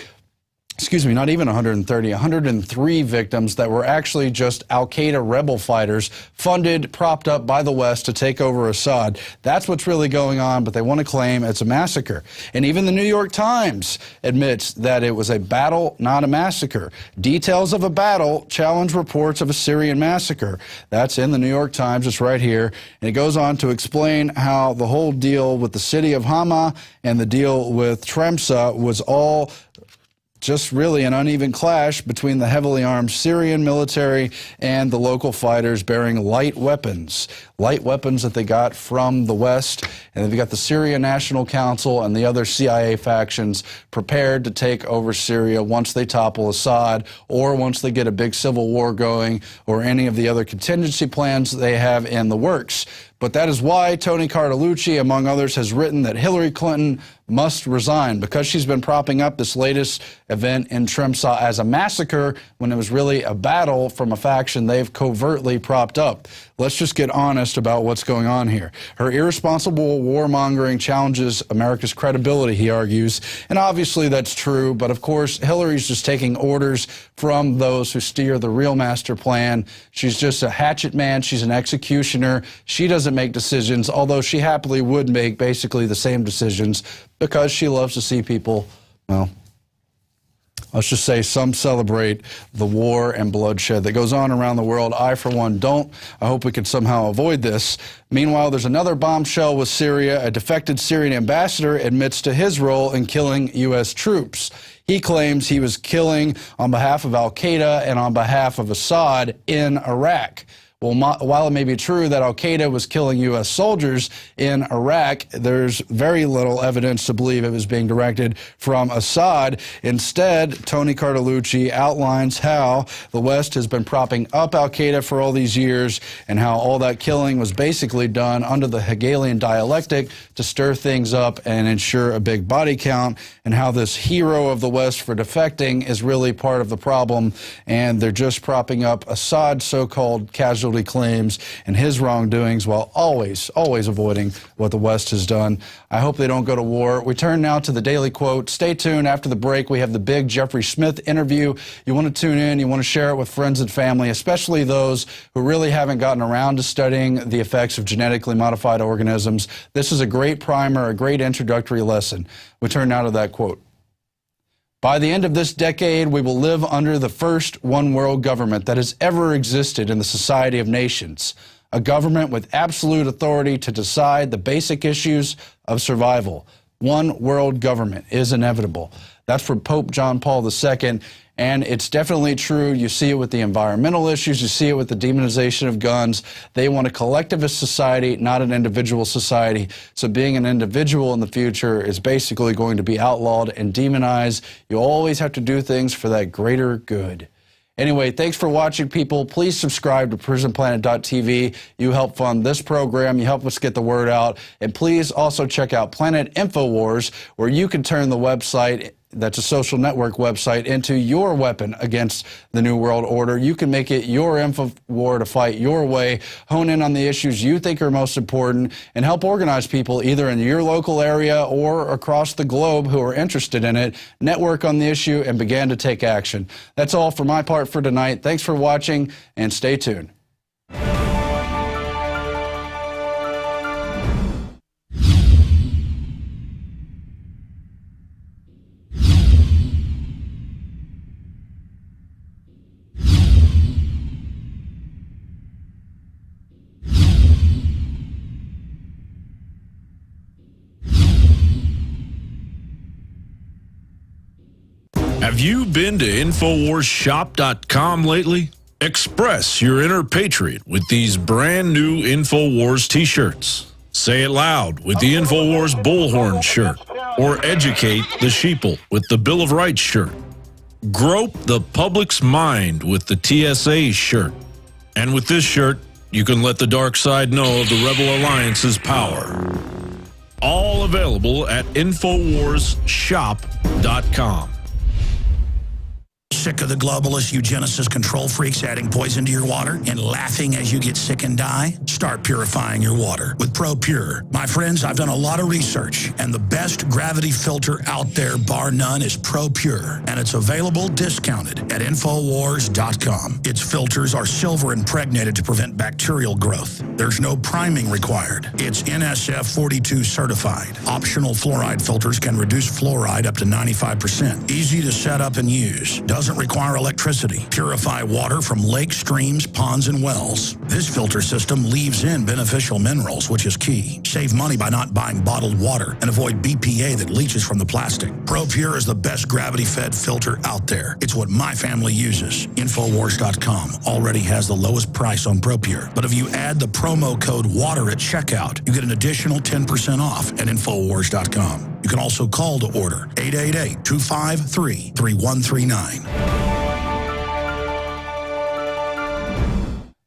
excuse me, not even 130, 103 victims that were actually just al-Qaeda rebel fighters funded, propped up by the West to take over Assad. That's what's really going on, but they want to claim it's a massacre. And even the New York Times admits that it was a battle, not a massacre. Details of a battle challenge reports of a Syrian massacre. That's in the New York Times. It's right here. And it goes on to explain how the whole deal with the city of Hama and the deal with Tremsa was all just really an uneven clash between the heavily armed Syrian military and the local fighters bearing light weapons that they got from the West. And they've got the Syrian National Council and the other CIA factions prepared to take over Syria once they topple Assad or once they get a big civil war going or any of the other contingency plans they have in the works. But that is why Tony Cartalucci, among others, has written that Hillary Clinton must resign because she's been propping up this latest event in Tremsa as a massacre when it was really a battle from a faction they've covertly propped up. Let's just get honest about what's going on here. Her irresponsible warmongering challenges America's credibility, he argues, and obviously that's true, but of course Hillary's just taking orders from those who steer the real master plan. She's just a hatchet man. She's an executioner. She doesn't make decisions, although she happily would make basically the same decisions because she loves to see people, well, let's just say some celebrate the war and bloodshed that goes on around the world. I, for one, don't. I hope we can somehow avoid this. Meanwhile, there's another bombshell with Syria. A defected Syrian ambassador admits to his role in killing U.S. troops. He claims he was killing on behalf of al-Qaeda and on behalf of Assad in Iraq. Well, while it may be true that al-Qaeda was killing U.S. soldiers in Iraq, there's very little evidence to believe it was being directed from Assad. Instead, Tony Cartalucci outlines how the West has been propping up al-Qaeda for all these years and how all that killing was basically done under the Hegelian dialectic to stir things up and ensure a big body count, and how this hero of the West for defecting is really part of the problem, and they're just propping up Assad's so-called casualty claims and his wrongdoings while always avoiding what the West has done. I hope they don't go to war. We turn now to the Daily Quote. Stay tuned. After the break, we have the big Jeffrey Smith interview. You want to tune in. You want to share it with friends and family, especially those who really haven't gotten around to studying the effects of genetically modified organisms. This is a great primer, a great introductory lesson. We turn now to that quote. By the end of this decade, we will live under the first one-world government that has ever existed in the Society of Nations, a government with absolute authority to decide the basic issues of survival. One world government is inevitable. That's from Pope John Paul II, and it's definitely true. You see it with the environmental issues. You see it with the demonization of guns. They want a collectivist society, not an individual society. So being an individual in the future is basically going to be outlawed and demonized. You always have to do things for that greater good. Anyway, thanks for watching, people. Please subscribe to PrisonPlanet.tv. You help fund this program. You help us get the word out. And please also check out Planet Infowars, where you can turn the website, that's a social network website, into your weapon against the New World Order. You can make it your InfoWar to fight your way, hone in on the issues you think are most important, and help organize people either in your local area or across the globe who are interested in it, network on the issue, and begin to take action. That's all for my part for tonight. Thanks for watching, and stay tuned. Have you been to InfoWarsShop.com lately? Express your inner patriot with these brand new InfoWars t-shirts. Say it loud with the InfoWars Bullhorn shirt, or educate the sheeple with the Bill of Rights shirt. Grope the public's mind with the TSA shirt. And with this shirt, you can let the dark side know of the Rebel Alliance's power. All available at InfoWarsShop.com. Sick of the globalist eugenicist control freaks adding poison to your water and laughing as you get sick and die? Start purifying your water with ProPure. My friends, I've done a lot of research, and the best gravity filter out there, bar none, is ProPure, and it's available discounted at Infowars.com. Its filters are silver impregnated to prevent bacterial growth. There's no priming required. It's NSF 42 certified. Optional fluoride filters can reduce fluoride up to 95%. Easy to set up and use. Doesn't require electricity. Purify water from lakes, streams, ponds, and wells. This filter system leaves in beneficial minerals, which is key. Save money by not buying bottled water and avoid BPA that leaches from the plastic. ProPure is the best gravity-fed filter out there. It's what my family uses. Infowars.com already has the lowest price on ProPure. But if you add the promo code WATER at checkout, you get an additional 10% off at Infowars.com. You can also call to order 888-253-3139.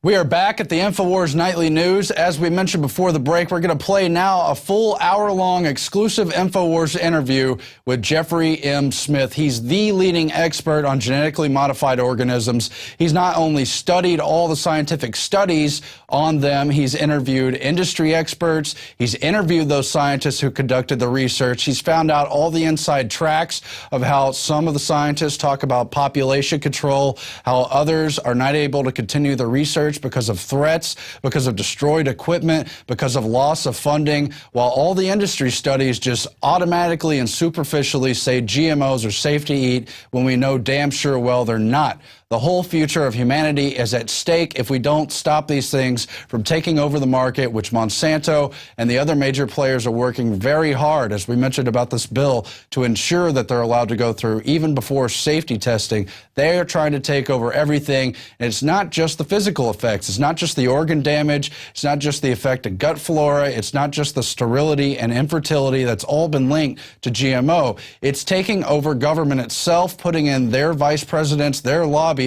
We are back at the Infowars Nightly News. As we mentioned before the break, we're going to play now a full hour-long exclusive Infowars interview with Jeffery M. Smith. He's the leading expert on genetically modified organisms. He's not only studied all the scientific studies on them, he's interviewed industry experts. He's interviewed those scientists who conducted the research. He's found out all the inside tracks of how some of the scientists talk about population control, how others are not able to continue the research because of threats, because of destroyed equipment, because of loss of funding, while all the industry studies just automatically and superficially say GMOs are safe to eat when we know damn sure well they're not. The whole future of humanity is at stake if we don't stop these things from taking over the market, which Monsanto and the other major players are working very hard, as we mentioned about this bill, to ensure that they're allowed to go through even before safety testing. They are trying to take over everything, and it's not just the physical effects. It's not just the organ damage. It's not just the effect of gut flora. It's not just the sterility and infertility that's all been linked to GMO. It's taking over government itself, putting in their vice presidents, their lobbyists,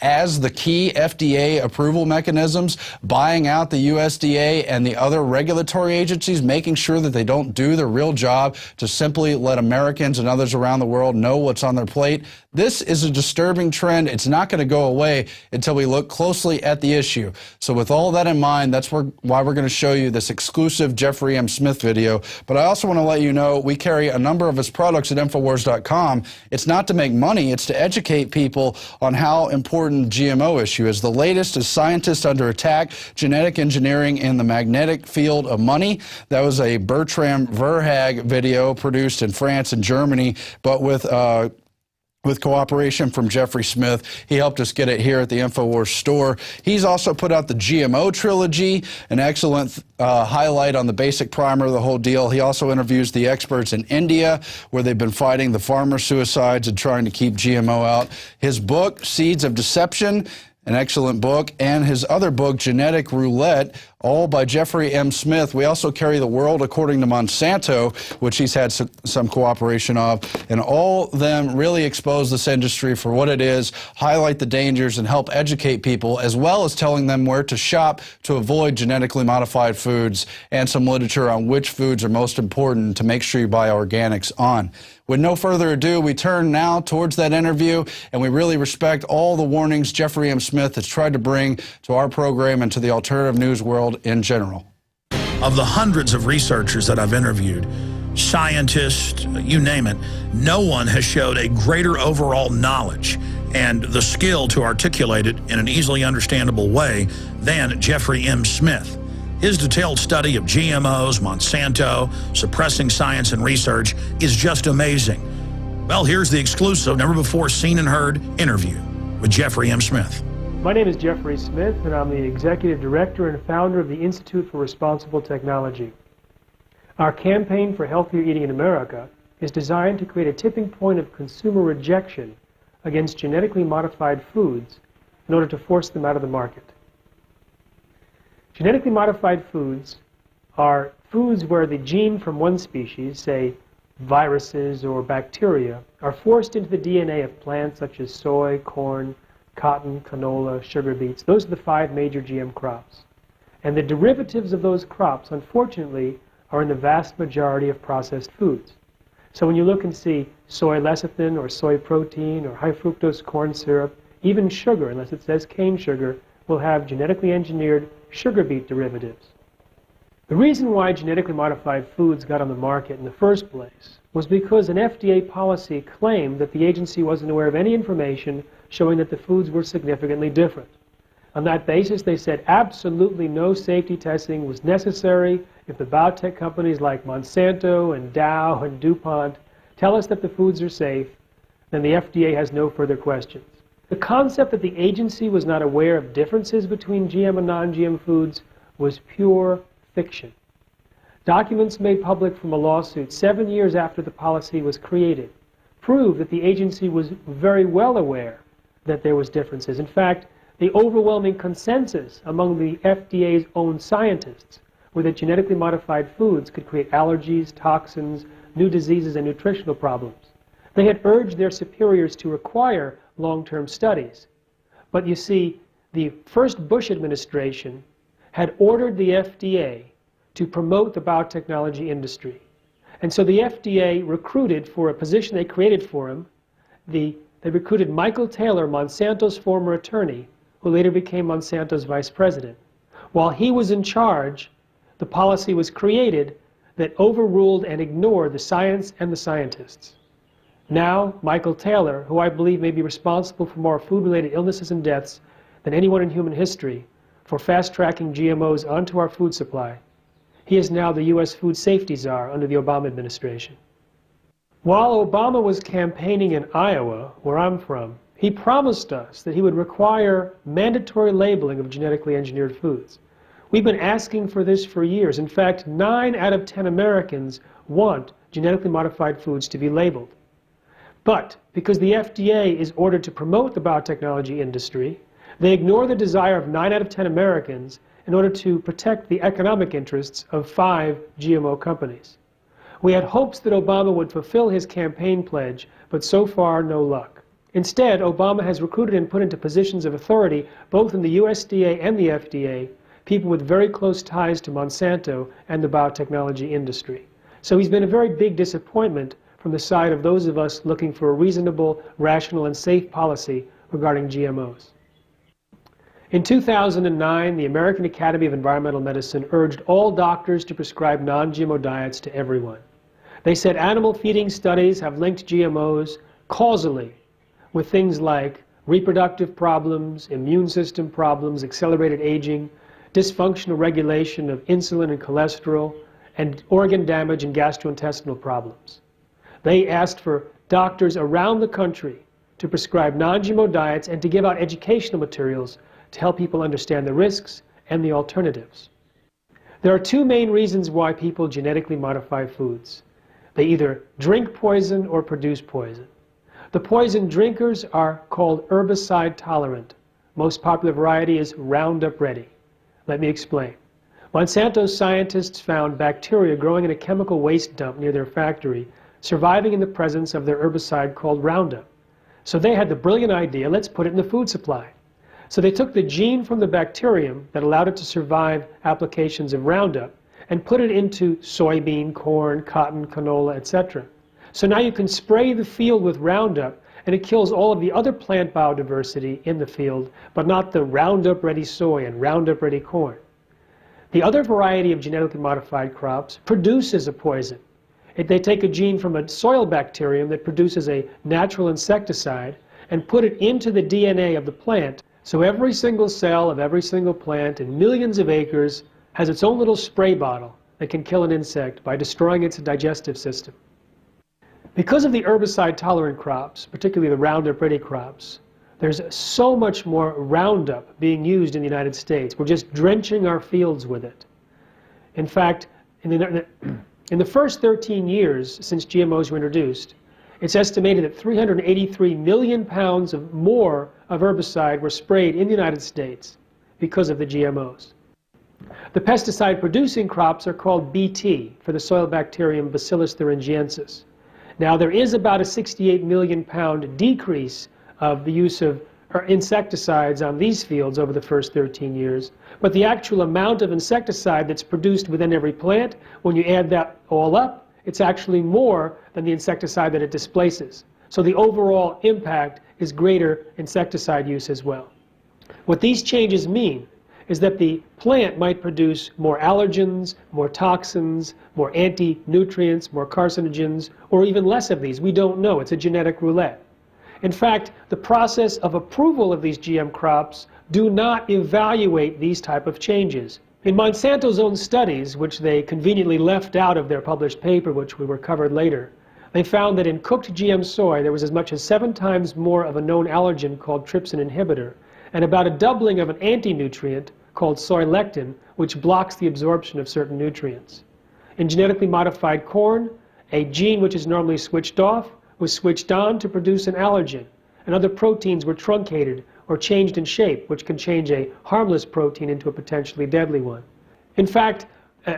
as the key FDA approval mechanisms, buying out the USDA and the other regulatory agencies, making sure that they don't do their real job to simply let Americans and others around the world know what's on their plate. This is a disturbing trend. It's not going to go away until we look closely at the issue. So with all that in mind, that's why we're going to show you this exclusive Jeffery M. Smith video. But I also want to let you know we carry a number of his products at Infowars.com. It's not to make money. It's to educate people on how important GMO issue is. The latest is Scientists Under Attack, Genetic Engineering in the Magnetic Field of Money. That was a Bertram Verhaeghe video produced in France and Germany, but with cooperation from Jeffery Smith. He helped us get it here at the Infowars store. He's also put out the G.M.O. trilogy, an excellent highlight on the basic primer, the whole deal. He also interviews the experts in India, where they've been fighting the farmer suicides and trying to keep GMO out. His book, Seeds of Deception, an excellent book, and his other book, Genetic Roulette, all by Jeffery M. Smith. We also carry The World According to Monsanto, which he's had some cooperation of, and all of them really expose this industry for what it is, highlight the dangers, and help educate people, as well as telling them where to shop to avoid genetically modified foods, and some literature on which foods are most important to make sure you buy organics on. With no further ado, we turn now towards that interview, and we really respect all the warnings Jeffery M. Smith has tried to bring to our program and to the alternative news world in general. Of the hundreds of researchers that I've interviewed, scientists, you name it, no one has showed a greater overall knowledge and the skill to articulate it in an easily understandable way than Jeffery M. Smith. His detailed study of GMOs, Monsanto, suppressing science and research is just amazing. Well, here's the exclusive, never before seen and heard interview with Jeffery M. Smith. My name is Jeffery Smith, and I'm the Executive Director and founder of the Institute for Responsible Technology. Our campaign for healthier eating in America is designed to create a tipping point of consumer rejection against genetically modified foods in order to force them out of the market. Genetically modified foods are foods where the gene from one species, say viruses or bacteria, are forced into the DNA of plants such as soy, corn, cotton, canola, sugar beets. Those are the 5 major GM crops. And the derivatives of those crops, unfortunately, are in the vast majority of processed foods. So when you look and see soy lecithin or soy protein or high fructose corn syrup, even sugar, unless it says cane sugar, will have genetically engineered sugar beet derivatives. The reason why genetically modified foods got on the market in the first place was because an FDA policy claimed that the agency wasn't aware of any information showing that the foods were significantly different. On that basis, they said absolutely no safety testing was necessary. If the biotech companies like Monsanto and Dow and DuPont tell us that the foods are safe, then the FDA has no further questions. The concept that the agency was not aware of differences between GM and non-GM foods was pure fiction. Documents made public from a lawsuit 7 years after the policy was created prove that the agency was very well aware that there was differences. In fact, the overwhelming consensus among the FDA's own scientists were that genetically modified foods could create allergies, toxins, new diseases, and nutritional problems. They had urged their superiors to require long-term studies. But you see, the first Bush administration had ordered the FDA to promote the biotechnology industry. And so the FDA recruited for a position they created for him, they recruited Michael Taylor, Monsanto's former attorney, who later became Monsanto's vice president. While he was in charge, the policy was created that overruled and ignored the science and the scientists. Now, Michael Taylor, who I believe may be responsible for more food-related illnesses and deaths than anyone in human history for fast-tracking GMOs onto our food supply, he is now the U.S. food safety czar under the Obama administration. While Obama was campaigning in Iowa, where I'm from, he promised us that he would require mandatory labeling of genetically engineered foods. We've been asking for this for years. In fact, 9 out of 10 Americans want genetically modified foods to be labeled. But because the FDA is ordered to promote the biotechnology industry, they ignore the desire of 9 out of 10 Americans in order to protect the economic interests of 5 GMO companies. We had hopes that Obama would fulfill his campaign pledge, but so far, no luck. Instead, Obama has recruited and put into positions of authority, both in the USDA and the FDA, people with very close ties to Monsanto and the biotechnology industry. So he's been a very big disappointment from the side of those of us looking for a reasonable, rational, and safe policy regarding GMOs. In 2009, the American Academy of Environmental Medicine urged all doctors to prescribe non-GMO diets to everyone. They said animal feeding studies have linked GMOs causally with things like reproductive problems, immune system problems, accelerated aging, dysfunctional regulation of insulin and cholesterol, and organ damage and gastrointestinal problems. They asked for doctors around the country to prescribe non-GMO diets and to give out educational materials to help people understand the risks and the alternatives. There are 2 main reasons why people genetically modify foods. They either drink poison or produce poison. The poison drinkers are called herbicide tolerant. Most popular variety is Roundup Ready. Let me explain. Monsanto's scientists found bacteria growing in a chemical waste dump near their factory, surviving in the presence of their herbicide called Roundup. So they had the brilliant idea, let's put it in the food supply. So they took the gene from the bacterium that allowed it to survive applications of Roundup and put it into soybean, corn, cotton, canola, etc. So now you can spray the field with Roundup and it kills all of the other plant biodiversity in the field, but not the Roundup Ready soy and Roundup Ready corn. The other variety of genetically modified crops produces a poison. They take a gene from a soil bacterium that produces a natural insecticide and put it into the DNA of the plant. So every single cell of every single plant in millions of acres has its own little spray bottle that can kill an insect by destroying its digestive system. Because of the herbicide-tolerant crops, particularly the Roundup Ready crops, there's so much more Roundup being used in the United States. We're just drenching our fields with it. In fact, in the first 13 years since GMOs were introduced, it's estimated that 383 million pounds of more of herbicide were sprayed in the United States because of the GMOs. The pesticide-producing crops are called BT, for the soil bacterium Bacillus thuringiensis. Now, there is about a 68 million pound decrease of the use of insecticides on these fields over the first 13 years, but the actual amount of insecticide that's produced within every plant, when you add that all up, it's actually more than the insecticide that it displaces. So the overall impact is greater insecticide use as well. What these changes mean is that the plant might produce more allergens, more toxins, more anti-nutrients, more carcinogens, or even less of these. We don't know. It's a genetic roulette. In fact, the process of approval of these GM crops do not evaluate these type of changes. In Monsanto's own studies, which they conveniently left out of their published paper, which we were covered later, they found that in cooked GM soy there was as much as 7 times more of a known allergen called trypsin inhibitor, and about a doubling of an anti-nutrient called soy lectin, which blocks the absorption of certain nutrients. In genetically modified corn, a gene which is normally switched off was switched on to produce an allergen, and other proteins were truncated or changed in shape, which can change a harmless protein into a potentially deadly one. In fact,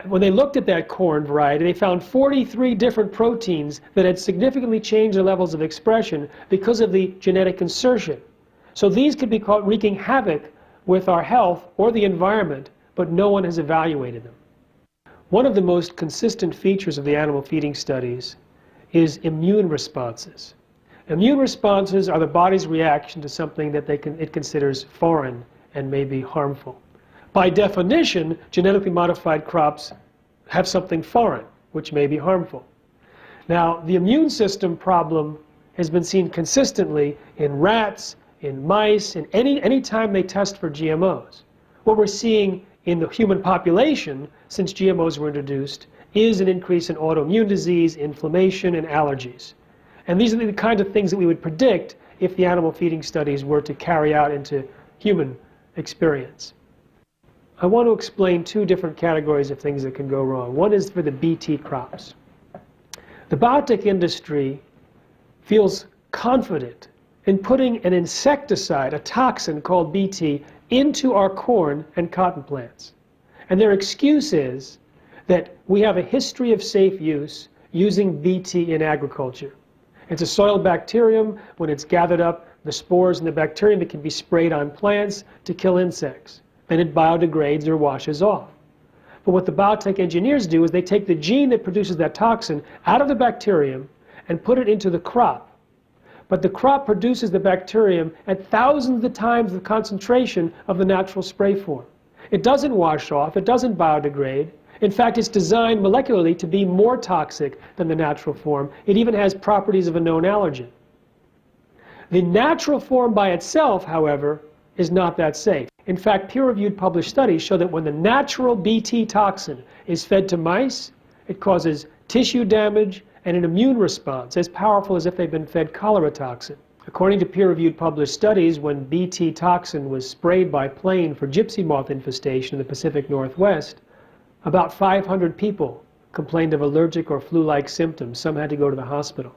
when they looked at that corn variety, they found 43 different proteins that had significantly changed their levels of expression because of the genetic insertion. So these could be caught wreaking havoc with our health or the environment, but no one has evaluated them. One of the most consistent features of the animal feeding studies is immune responses. Immune responses are the body's reaction to something that it considers foreign and may be harmful. By definition, genetically modified crops have something foreign, which may be harmful. Now, the immune system problem has been seen consistently in rats, in mice, in any time they test for GMOs. What we're seeing in the human population since GMOs were introduced is an increase in autoimmune disease, inflammation, and allergies. And these are the kind of things that we would predict if the animal feeding studies were to carry out into human experience. I want to explain 2 different categories of things that can go wrong. One is for the BT crops. The biotech industry feels confident in putting an insecticide, a toxin called BT, into our corn and cotton plants. And their excuse is that we have a history of safe use using BT in agriculture. It's a soil bacterium. When it's gathered up, the spores in the bacterium, it can be sprayed on plants to kill insects. Then it biodegrades or washes off. But what the biotech engineers do is they take the gene that produces that toxin out of the bacterium and put it into the crop. But the crop produces the bacterium at thousands of times the concentration of the natural spray form. It doesn't wash off, it doesn't biodegrade. In fact, it's designed molecularly to be more toxic than the natural form. It even has properties of a known allergen. The natural form by itself, however, is not that safe. In fact, peer-reviewed published studies show that when the natural BT toxin is fed to mice, it causes tissue damage and an immune response as powerful as if they'd been fed cholera toxin. According to peer-reviewed published studies, when BT toxin was sprayed by plane for gypsy moth infestation in the Pacific Northwest, about 500 people complained of allergic or flu-like symptoms. Some had to go to the hospital.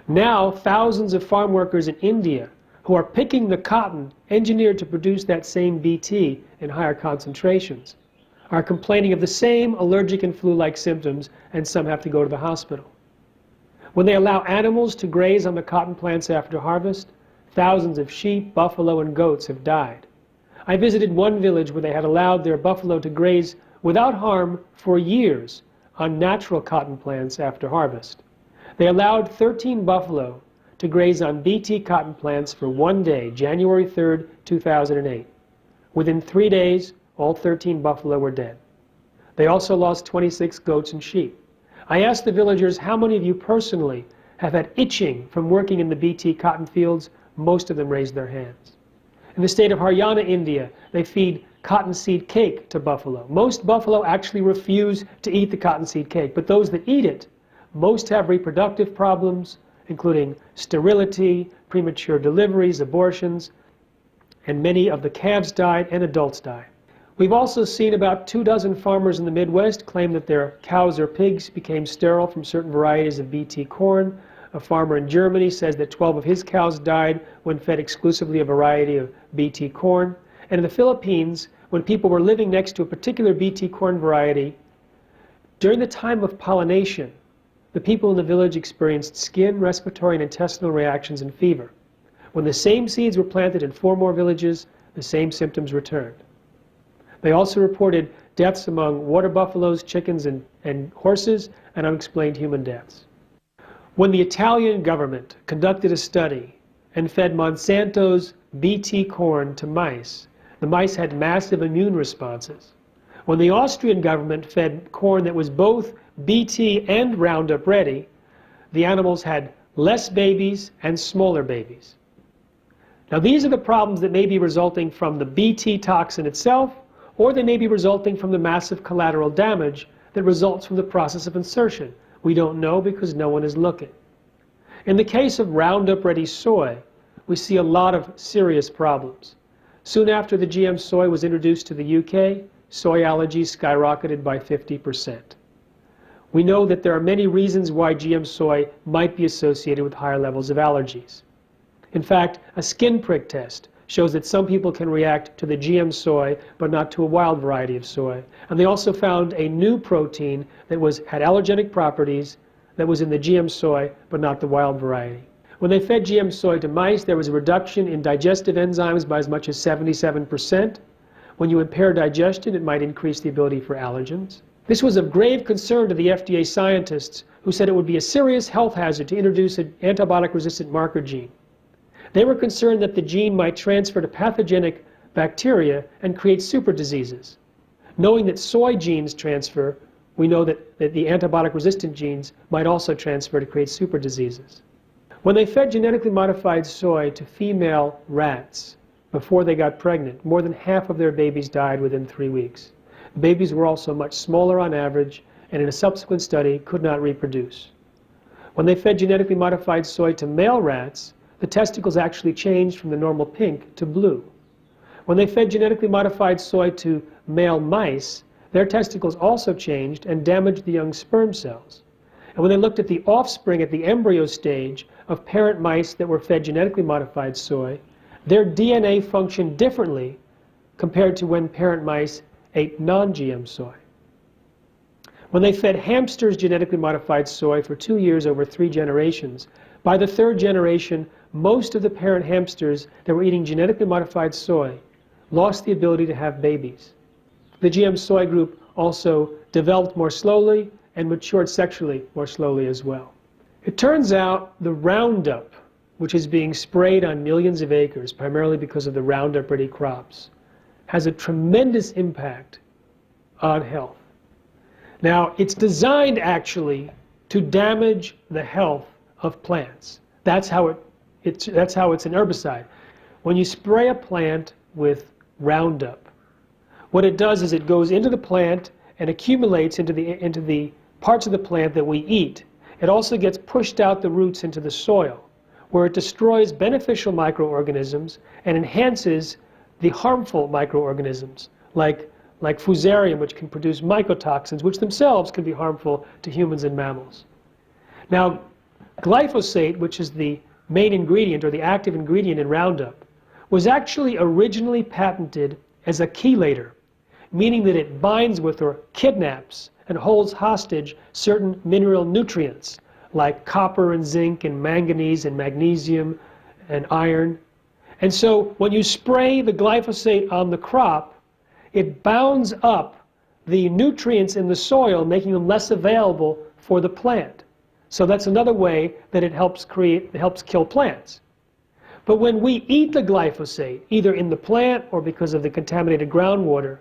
Now, thousands of farm workers in India who are picking the cotton engineered to produce that same BT in higher concentrations are complaining of the same allergic and flu-like symptoms, and some have to go to the hospital. When they allow animals to graze on the cotton plants after harvest, thousands of sheep, buffalo, and goats have died. I visited one village where they had allowed their buffalo to graze without harm for years on natural cotton plants after harvest. They allowed 13 buffalo to graze on BT cotton plants for 1 day, January 3rd, 2008. Within 3 days, all 13 buffalo were dead. They also lost 26 goats and sheep. I asked the villagers, how many of you personally have had itching from working in the BT cotton fields? Most of them raised their hands. In the state of Haryana, India, they feed cottonseed cake to buffalo. Most buffalo actually refuse to eat the cottonseed cake, but those that eat it, most have reproductive problems, including sterility, premature deliveries, abortions, and many of the calves died and adults died. We've also seen about 24 farmers in the Midwest claim that their cows or pigs became sterile from certain varieties of BT corn. A farmer in Germany says that 12 of his cows died when fed exclusively a variety of BT corn. And in the Philippines, when people were living next to a particular BT corn variety, during the time of pollination, the people in the village experienced skin, respiratory, and intestinal reactions and fever. When the same seeds were planted in 4 more villages, the same symptoms returned. They also reported deaths among water buffaloes, chickens, and horses, and unexplained human deaths. When the Italian government conducted a study and fed Monsanto's Bt corn to mice, the mice had massive immune responses. When the Austrian government fed corn that was both Bt and Roundup ready, the animals had less babies and smaller babies. Now these are the problems that may be resulting from the Bt toxin itself, or they may be resulting from the massive collateral damage that results from the process of insertion. We don't know because no one is looking. In the case of Roundup Ready soy, we see a lot of serious problems. Soon after the GM soy was introduced to the UK, soy allergies skyrocketed by 50%. We know that there are many reasons why GM soy might be associated with higher levels of allergies. In fact, a skin prick test shows that some people can react to the GM soy but not to a wild variety of soy. And they also found a new protein that had allergenic properties that was in the GM soy but not the wild variety. When they fed GM soy to mice, there was a reduction in digestive enzymes by as much as 77%. When you impair digestion, it might increase the ability for allergens. This was of grave concern to the FDA scientists, who said it would be a serious health hazard to introduce an antibiotic-resistant marker gene. They were concerned that the gene might transfer to pathogenic bacteria and create super diseases. Knowing that soy genes transfer, we know that the antibiotic-resistant genes might also transfer to create super diseases. When they fed genetically modified soy to female rats before they got pregnant, more than half of their babies died within 3 weeks. The babies were also much smaller on average, and in a subsequent study could not reproduce. When they fed genetically modified soy to male rats, the testicles actually changed from the normal pink to blue. When they fed genetically modified soy to male mice, their testicles also changed and damaged the young sperm cells. And when they looked at the offspring at the embryo stage of parent mice that were fed genetically modified soy, their DNA functioned differently compared to when parent mice ate non-GM soy. When they fed hamsters genetically modified soy for 2 years over 3 generations, by the 3rd generation, most of the parent hamsters that were eating genetically modified soy lost the ability to have babies. The GM soy group also developed more slowly and matured sexually more slowly as well. It turns out the Roundup, which is being sprayed on millions of acres, primarily because of the Roundup Ready crops, has a tremendous impact on health. Now, it's designed actually to damage the health of plants. That's how it's an herbicide. When you spray a plant with Roundup, what it does is it goes into the plant and accumulates into the parts of the plant that we eat. It also gets pushed out the roots into the soil, where it destroys beneficial microorganisms and enhances the harmful microorganisms, like fusarium, which can produce mycotoxins, which themselves can be harmful to humans and mammals. Now, glyphosate, which is the main ingredient or the active ingredient in Roundup, was actually originally patented as a chelator, meaning that it binds with or kidnaps and holds hostage certain mineral nutrients like copper and zinc and manganese and magnesium and iron. And so when you spray the glyphosate on the crop, it bounds up the nutrients in the soil, making them less available for the plant. So that's another way that it helps kill plants. But when we eat the glyphosate, either in the plant or because of the contaminated groundwater,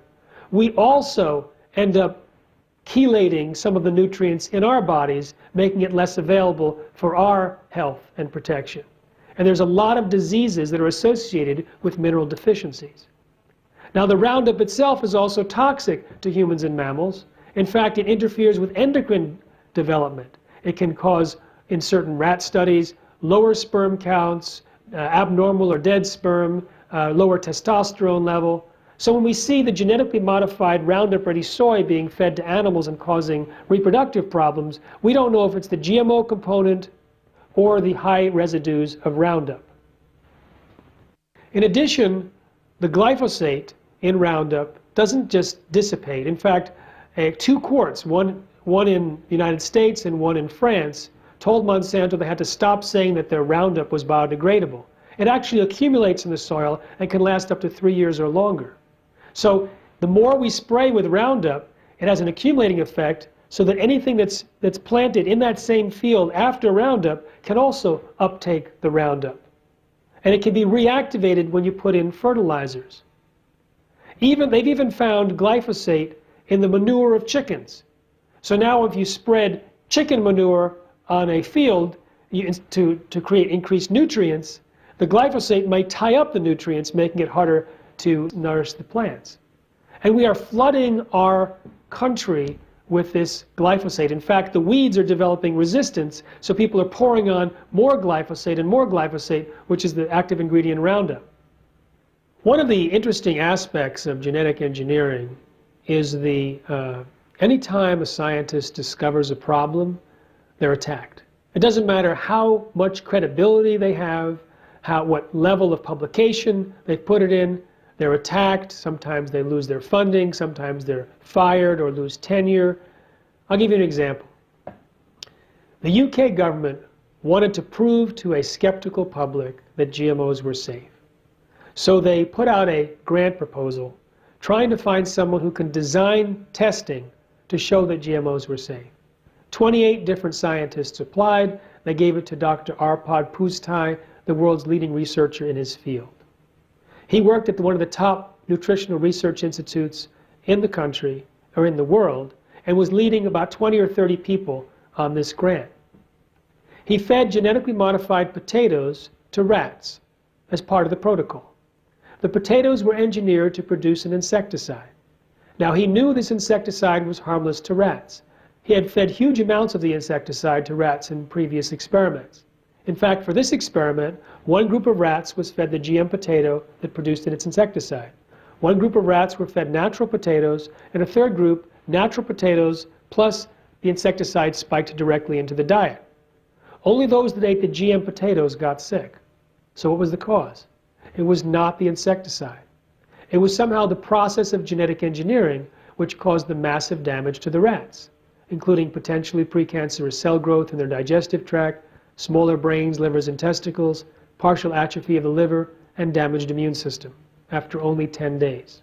we also end up chelating some of the nutrients in our bodies, making it less available for our health and protection. And there's a lot of diseases that are associated with mineral deficiencies. Now, the Roundup itself is also toxic to humans and mammals. In fact, it interferes with endocrine development. It can cause, in certain rat studies, lower sperm counts, abnormal or dead sperm, lower testosterone level. So when we see the genetically modified Roundup Ready soy being fed to animals and causing reproductive problems, we don't know if it's the GMO component or the high residues of Roundup. In addition, the glyphosate in Roundup doesn't just dissipate. In fact, 2 courts, one in the United States and one in France, told Monsanto they had to stop saying that their Roundup was biodegradable. It actually accumulates in the soil and can last up to 3 years or longer. So the more we spray with Roundup, it has an accumulating effect so that anything that's planted in that same field after Roundup can also uptake the Roundup. And it can be reactivated when you put in fertilizers. They've even found glyphosate in the manure of chickens. So now if you spread chicken manure on a field to create increased nutrients, the glyphosate might tie up the nutrients, making it harder to nourish the plants. And we are flooding our country with this glyphosate. In fact, the weeds are developing resistance, so people are pouring on more glyphosate, which is the active ingredient in Roundup. One of the interesting aspects of genetic engineering is anytime a scientist discovers a problem, they're attacked. It doesn't matter how much credibility they have, what level of publication they've put it in, they're attacked. Sometimes they lose their funding, sometimes they're fired or lose tenure. I'll give you an example. The UK government wanted to prove to a skeptical public that GMOs were safe. So they put out a grant proposal trying to find someone who can design testing to show that GMOs were safe. 28 different scientists applied. They gave it to Dr. Arpad Pusztai, the world's leading researcher in his field. He worked at one of the top nutritional research institutes in the country, or in the world, and was leading about 20 or 30 people on this grant. He fed genetically modified potatoes to rats as part of the protocol. The potatoes were engineered to produce an insecticide. Now he knew this insecticide was harmless to rats. He had fed huge amounts of the insecticide to rats in previous experiments. In fact, for this experiment, one group of rats was fed the GM potato that produced its insecticide. One group of rats were fed natural potatoes, and a third group, natural potatoes plus the insecticide spiked directly into the diet. Only those that ate the GM potatoes got sick. So what was the cause? It was not the insecticide. It was somehow the process of genetic engineering which caused the massive damage to the rats, including potentially precancerous cell growth in their digestive tract, smaller brains, livers, and testicles, partial atrophy of the liver, and damaged immune system after only 10 days.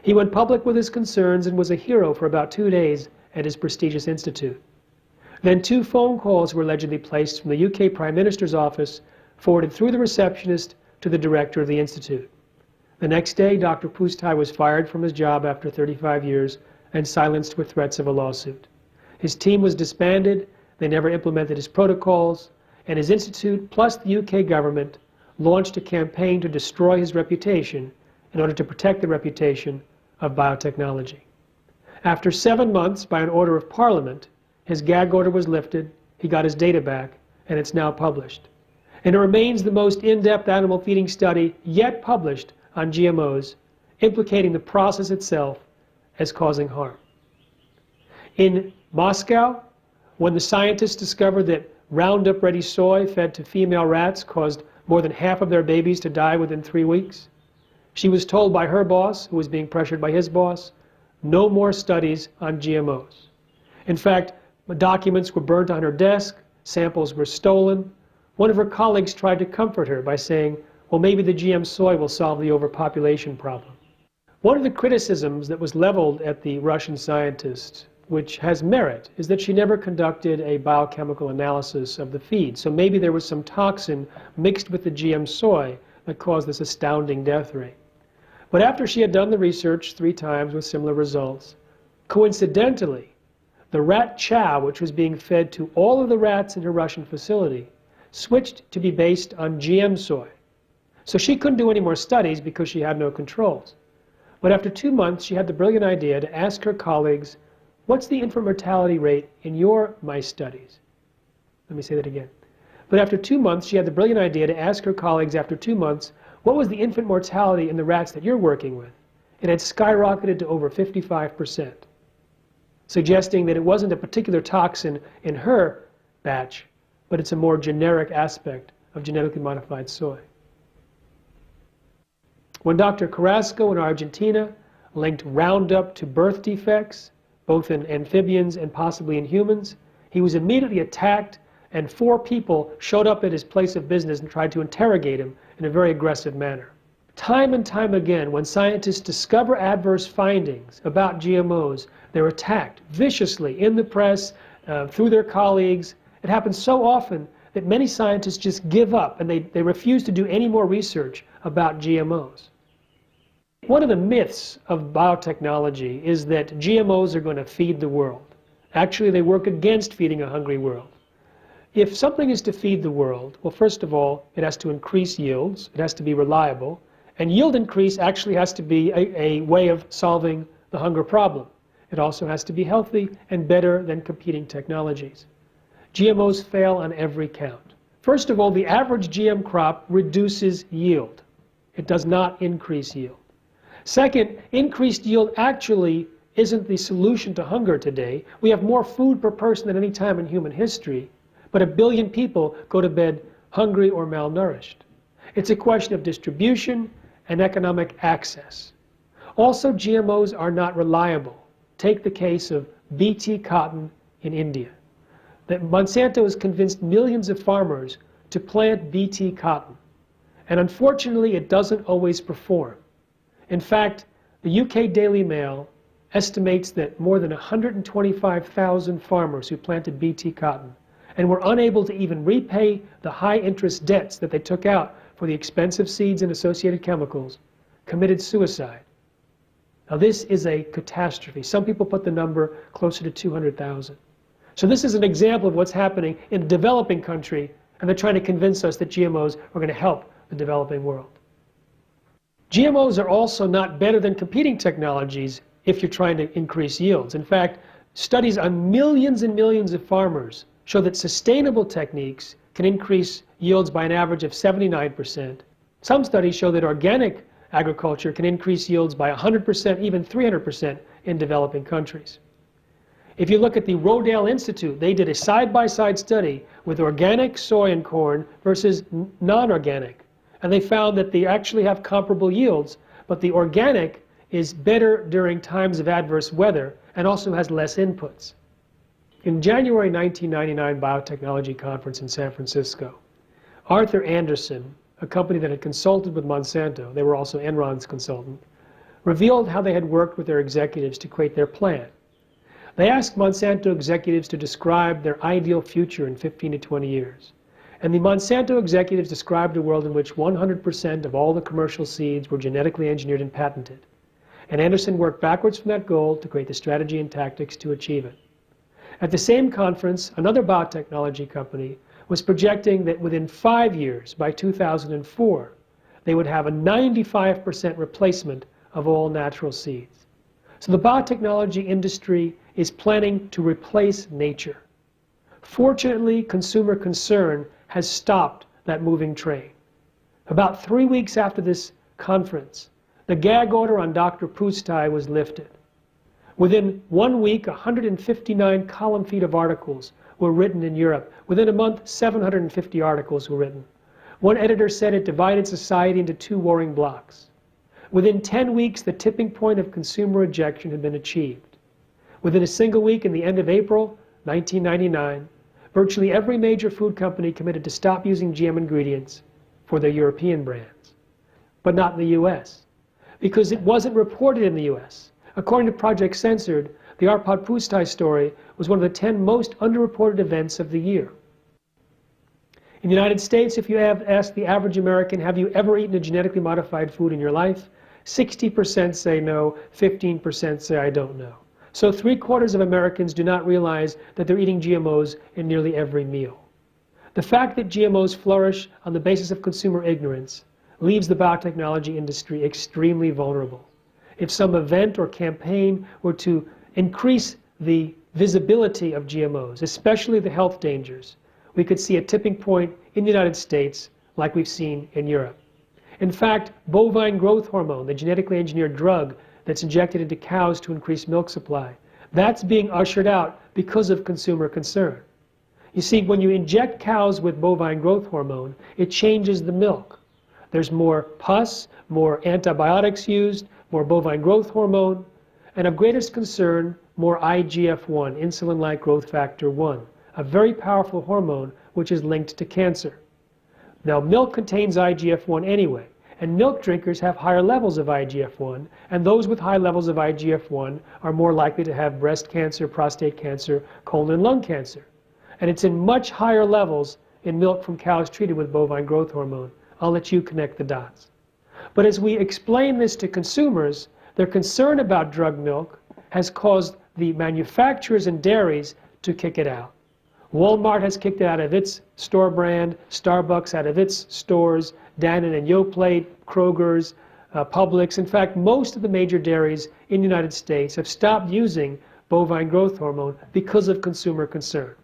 He went public with his concerns and was a hero for about 2 days at his prestigious institute. Then 2 phone calls were allegedly placed from the UK Prime Minister's office, forwarded through the receptionist to the director of the institute. The next day, Dr. Pusztai was fired from his job after 35 years and silenced with threats of a lawsuit. His team was disbanded. They never implemented his protocols, and his institute, plus the UK government, launched a campaign to destroy his reputation in order to protect the reputation of biotechnology. After 7 months, by an order of Parliament, his gag order was lifted, he got his data back, and it's now published. And it remains the most in-depth animal feeding study yet published on GMOs, implicating the process itself as causing harm. In Moscow, when the scientists discovered that Roundup-ready soy fed to female rats caused more than half of their babies to die within 3 weeks, she was told by her boss, who was being pressured by his boss, no more studies on GMOs. In fact, documents were burnt on her desk, samples were stolen. One of her colleagues tried to comfort her by saying, well, maybe the GM soy will solve the overpopulation problem. One of the criticisms that was leveled at the Russian scientist, which has merit, is that she never conducted a biochemical analysis of the feed. So maybe there was some toxin mixed with the GM soy that caused this astounding death rate. But after she had done the research 3 times with similar results, coincidentally, the rat chow, which was being fed to all of the rats in her Russian facility, switched to be based on GM soy. So she couldn't do any more studies because she had no controls. But after 2 months, she had the brilliant idea to ask her colleagues, what's the infant mortality rate in your mice studies? Let me say that again. But after 2 months, she had the brilliant idea to ask her colleagues after 2 months, what was the infant mortality in the rats that you're working with? It had skyrocketed to over 55%, suggesting that it wasn't a particular toxin in her batch, but it's a more generic aspect of genetically modified soy. When Dr. Carrasco in Argentina linked Roundup to birth defects, both in amphibians and possibly in humans, he was immediately attacked and 4 people showed up at his place of business and tried to interrogate him in a very aggressive manner. Time and time again, when scientists discover adverse findings about GMOs, they're attacked viciously in the press, through their colleagues. It happens so often that many scientists just give up and they refuse to do any more research about GMOs. One of the myths of biotechnology is that GMOs are going to feed the world. Actually, they work against feeding a hungry world. If something is to feed the world, well, first of all, it has to increase yields, it has to be reliable, and yield increase actually has to be a way of solving the hunger problem. It also has to be healthy and better than competing technologies. GMOs fail on every count. First of all, the average GM crop reduces yield. It does not increase yield. Second, increased yield actually isn't the solution to hunger today. We have more food per person than any time in human history, but 1 billion people go to bed hungry or malnourished. It's a question of distribution and economic access. Also, GMOs are not reliable. Take the case of BT cotton in India. That Monsanto has convinced millions of farmers to plant BT cotton. And unfortunately, it doesn't always perform. In fact, the UK Daily Mail estimates that more than 125,000 farmers who planted BT cotton and were unable to even repay the high interest debts that they took out for the expensive seeds and associated chemicals committed suicide. Now this is a catastrophe. Some people put the number closer to 200,000. So this is an example of what's happening in a developing country, and they're trying to convince us that GMOs are going to help the developing world. GMOs are also not better than competing technologies if you're trying to increase yields. In fact, studies on millions and millions of farmers show that sustainable techniques can increase yields by an average of 79%. Some studies show that organic agriculture can increase yields by 100%, even 300% in developing countries. If you look at the Rodale Institute, they did a side-by-side study with organic soy and corn versus non-organic. And they found that they actually have comparable yields, but the organic is better during times of adverse weather and also has less inputs. In January 1999 Biotechnology Conference in San Francisco, Arthur Andersen, a company that had consulted with Monsanto, they were also Enron's consultant, revealed how they had worked with their executives to create their plan. They asked Monsanto executives to describe their ideal future in 15 to 20 years. And the Monsanto executives described a world in which 100% of all the commercial seeds were genetically engineered and patented. And Andersen worked backwards from that goal to create the strategy and tactics to achieve it. At the same conference, another biotechnology company was projecting that within 5 years, by 2004, they would have a 95% replacement of all natural seeds. So the biotechnology industry is planning to replace nature. Fortunately, consumer concern has stopped that moving train. About 3 weeks after this conference, the gag order on Dr. Pustai was lifted. Within 1 week, 159 column feet of articles were written in Europe. Within a month, 750 articles were written. One editor said it divided society into 2 warring blocs. Within 10 weeks, the tipping point of consumer rejection had been achieved. Within a single week, in the end of April 1999, virtually every major food company committed to stop using GM ingredients for their European brands, but not in the US, because it wasn't reported in the US. According to Project Censored, the Arpad Pustai story was one of the 10 most underreported events of the year. In the United States, if you have asked the average American, have you ever eaten a genetically modified food in your life? 60% say no, 15% say I don't know. So 3/4 of Americans do not realize that they're eating GMOs in nearly every meal. The fact that GMOs flourish on the basis of consumer ignorance leaves the biotechnology industry extremely vulnerable. If some event or campaign were to increase the visibility of GMOs, especially the health dangers, we could see a tipping point in the United States like we've seen in Europe. In fact, bovine growth hormone, the genetically engineered drug that's injected into cows to increase milk supply, that's being ushered out because of consumer concern. You see, when you inject cows with bovine growth hormone, it changes the milk. There's more pus, more antibiotics used, more bovine growth hormone, and of greatest concern, more IGF-1, insulin-like growth factor 1, a very powerful hormone which is linked to cancer. Now, milk contains IGF-1 anyway, and milk drinkers have higher levels of IGF-1, and those with high levels of IGF-1 are more likely to have breast cancer, prostate cancer, colon and lung cancer. And it's in much higher levels in milk from cows treated with bovine growth hormone. I'll let you connect the dots. But as we explain this to consumers, their concern about drug milk has caused the manufacturers and dairies to kick it out. Walmart has kicked it out of its store brand, Starbucks out of its stores, Dannon and Yoplait, Kroger's, Publix. In fact, most of the major dairies in the United States have stopped using bovine growth hormone because of consumer concern.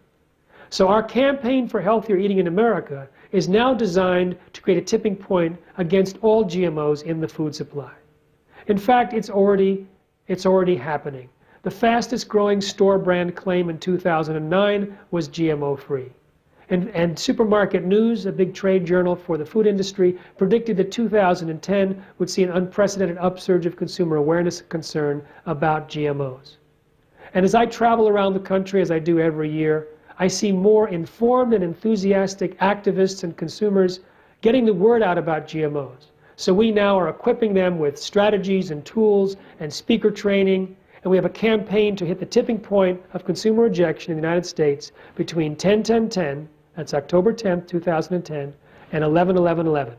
So our campaign for healthier eating in America is now designed to create a tipping point against all GMOs in the food supply. In fact, it's already happening. The fastest growing store brand claim in 2009 was GMO free. And Supermarket News, a big trade journal for the food industry, predicted that 2010 would see an unprecedented upsurge of consumer awareness and concern about GMOs. And as I travel around the country, as I do every year, I see more informed and enthusiastic activists and consumers getting the word out about GMOs. So we now are equipping them with strategies and tools and speaker training, and we have a campaign to hit the tipping point of consumer rejection in the United States between 10-10-10, that's October 10th, 2010, and 11-11-11,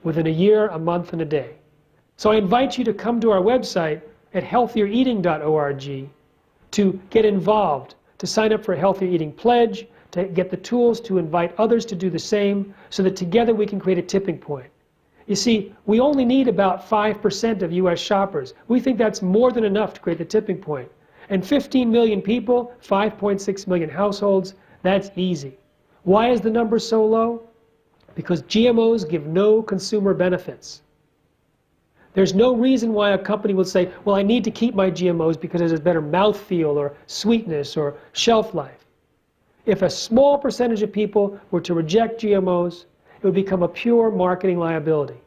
within a year, a month, and a day. So I invite you to come to our website at healthiereating.org to get involved, to sign up for a Healthier Eating Pledge, to get the tools to invite others to do the same, so that together we can create a tipping point. You see, we only need about 5% of U.S. shoppers. We think that's more than enough to create the tipping point. And 15 million people, 5.6 million households, that's easy. Why is the number so low? Because GMOs give no consumer benefits. There's no reason why a company would say, well, I need to keep my GMOs because it has better mouthfeel or sweetness or shelf life. If a small percentage of people were to reject GMOs, it would become a pure marketing liability.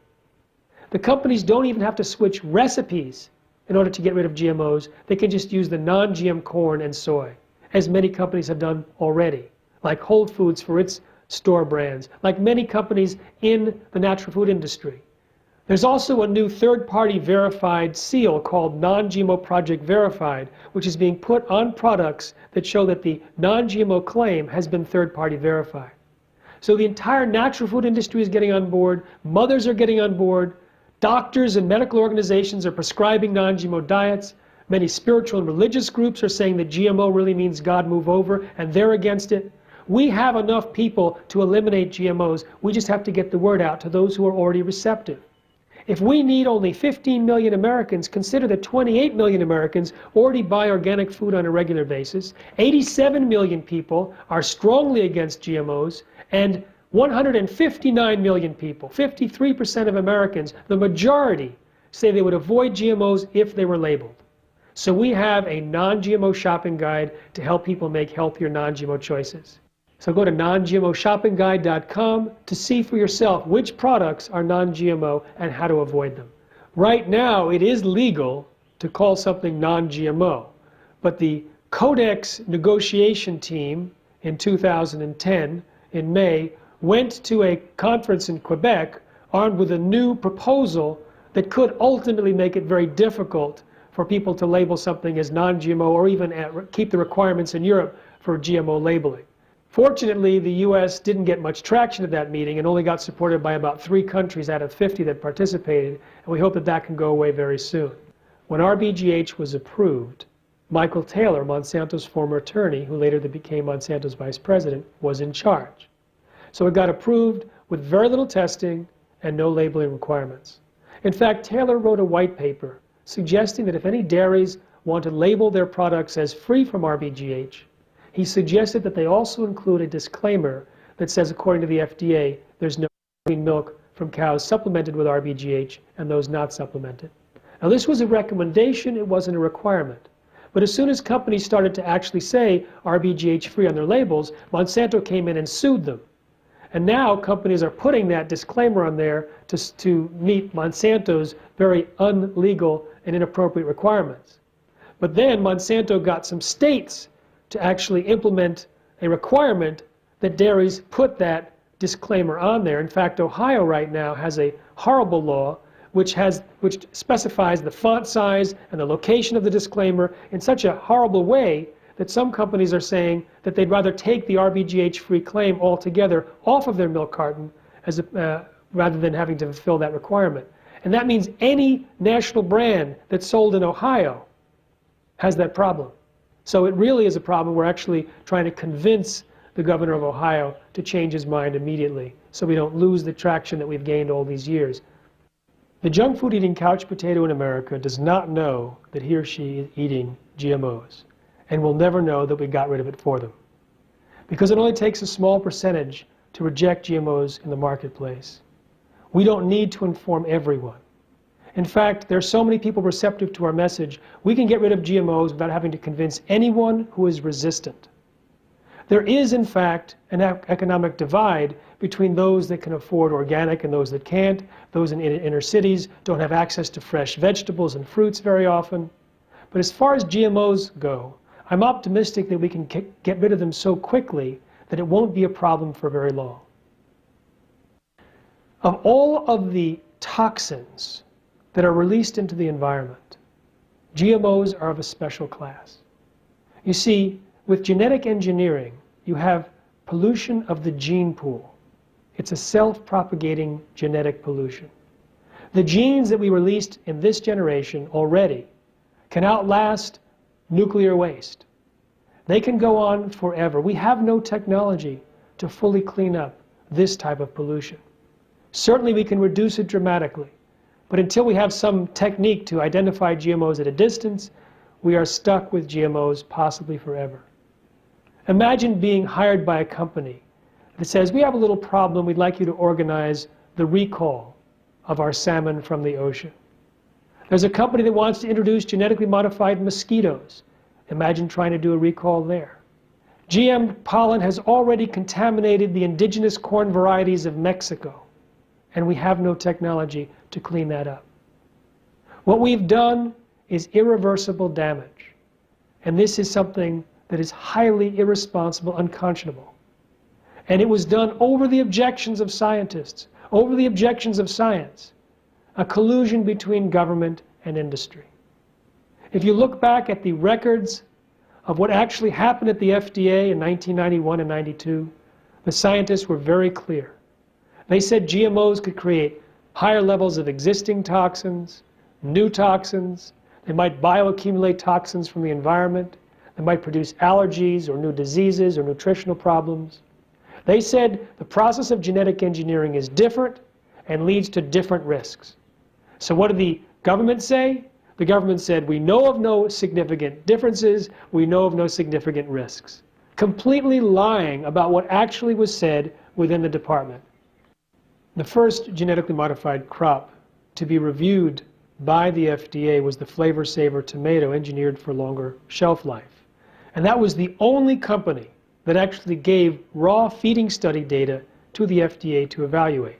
The companies don't even have to switch recipes in order to get rid of GMOs. They can just use the non-GM corn and soy, as many companies have done already, like Whole Foods for its store brands, like many companies in the natural food industry. There's also a new third-party verified seal called Non-GMO Project Verified, which is being put on products that show that the non-GMO claim has been third-party verified. So the entire natural food industry is getting on board, mothers are getting on board, doctors and medical organizations are prescribing non-GMO diets, many spiritual and religious groups are saying that GMO really means God move over, and they're against it. We have enough people to eliminate GMOs, we just have to get the word out to those who are already receptive. If we need only 15 million Americans, consider that 28 million Americans already buy organic food on a regular basis, 87 million people are strongly against GMOs, and 159 million people, 53% of Americans, the majority, say they would avoid GMOs if they were labeled. So we have a non-GMO shopping guide to help people make healthier non-GMO choices. So go to non-GMOshoppingguide.com to see for yourself which products are non-GMO and how to avoid them. Right now, it is legal to call something non-GMO, but the Codex negotiation team in 2010, in May, went to a conference in Quebec armed with a new proposal that could ultimately make it very difficult for people to label something as non-GMO or even keep the requirements in Europe for GMO labeling. Fortunately, the U.S. didn't get much traction at that meeting and only got supported by about 3 countries out of 50 that participated, and we hope that that can go away very soon. When RBGH was approved, Michael Taylor, Monsanto's former attorney, who later became Monsanto's vice president, was in charge. So it got approved with very little testing and no labeling requirements. In fact, Taylor wrote a white paper suggesting that if any dairies want to label their products as free from RBGH, he suggested that they also include a disclaimer that says, according to the FDA, there's no between milk from cows supplemented with RBGH and those not supplemented. Now, this was a recommendation, it wasn't a requirement. But as soon as companies started to actually say RBGH free on their labels, Monsanto came in and sued them. And now companies are putting that disclaimer on there to meet Monsanto's very unlegal and inappropriate requirements. But then Monsanto got some states to actually implement a requirement that dairies put that disclaimer on there. In fact, Ohio right now has a horrible law which specifies the font size and the location of the disclaimer in such a horrible way that some companies are saying that they'd rather take the RBGH-free claim altogether off of their milk carton rather than having to fulfill that requirement. And that means any national brand that's sold in Ohio has that problem. So it really is a problem. We're actually trying to convince the governor of Ohio to change his mind immediately so we don't lose the traction that we've gained all these years. The junk food eating couch potato in America does not know that he or she is eating GMOs and will never know that we got rid of it for them. Because it only takes a small percentage to reject GMOs in the marketplace. We don't need to inform everyone. In fact, there are so many people receptive to our message, we can get rid of GMOs without having to convince anyone who is resistant. There is, in fact, an economic divide between those that can afford organic and those that can't. Those in inner cities don't have access to fresh vegetables and fruits very often. But as far as GMOs go, I'm optimistic that we can get rid of them so quickly that it won't be a problem for very long. Of all of the toxins that are released into the environment, GMOs are of a special class. You see, with genetic engineering, you have pollution of the gene pool. It's a self-propagating genetic pollution. The genes that we released in this generation already can outlast nuclear waste. They can go on forever. We have no technology to fully clean up this type of pollution. Certainly we can reduce it dramatically, but until we have some technique to identify GMOs at a distance, we are stuck with GMOs possibly forever. Imagine being hired by a company that says, we have a little problem, we'd like you to organize the recall of our salmon from the ocean. There's a company that wants to introduce genetically modified mosquitoes. Imagine trying to do a recall there. GM pollen has already contaminated the indigenous corn varieties of Mexico, and we have no technology to clean that up. What we've done is irreversible damage, and this is something that is highly irresponsible, unconscionable. And it was done over the objections of scientists, over the objections of science, a collusion between government and industry. If you look back at the records of what actually happened at the FDA in 1991 and 92, the scientists were very clear. They said GMOs could create higher levels of existing toxins, new toxins, they might bioaccumulate toxins from the environment, they might produce allergies or new diseases or nutritional problems. They said the process of genetic engineering is different and leads to different risks. So what did the government say? The government said, we know of no significant differences, we know of no significant risks. Completely lying about what actually was said within the department. The first genetically modified crop to be reviewed by the FDA was the Flavor Saver tomato, engineered for longer shelf life. And that was the only company that actually gave raw feeding study data to the FDA to evaluate.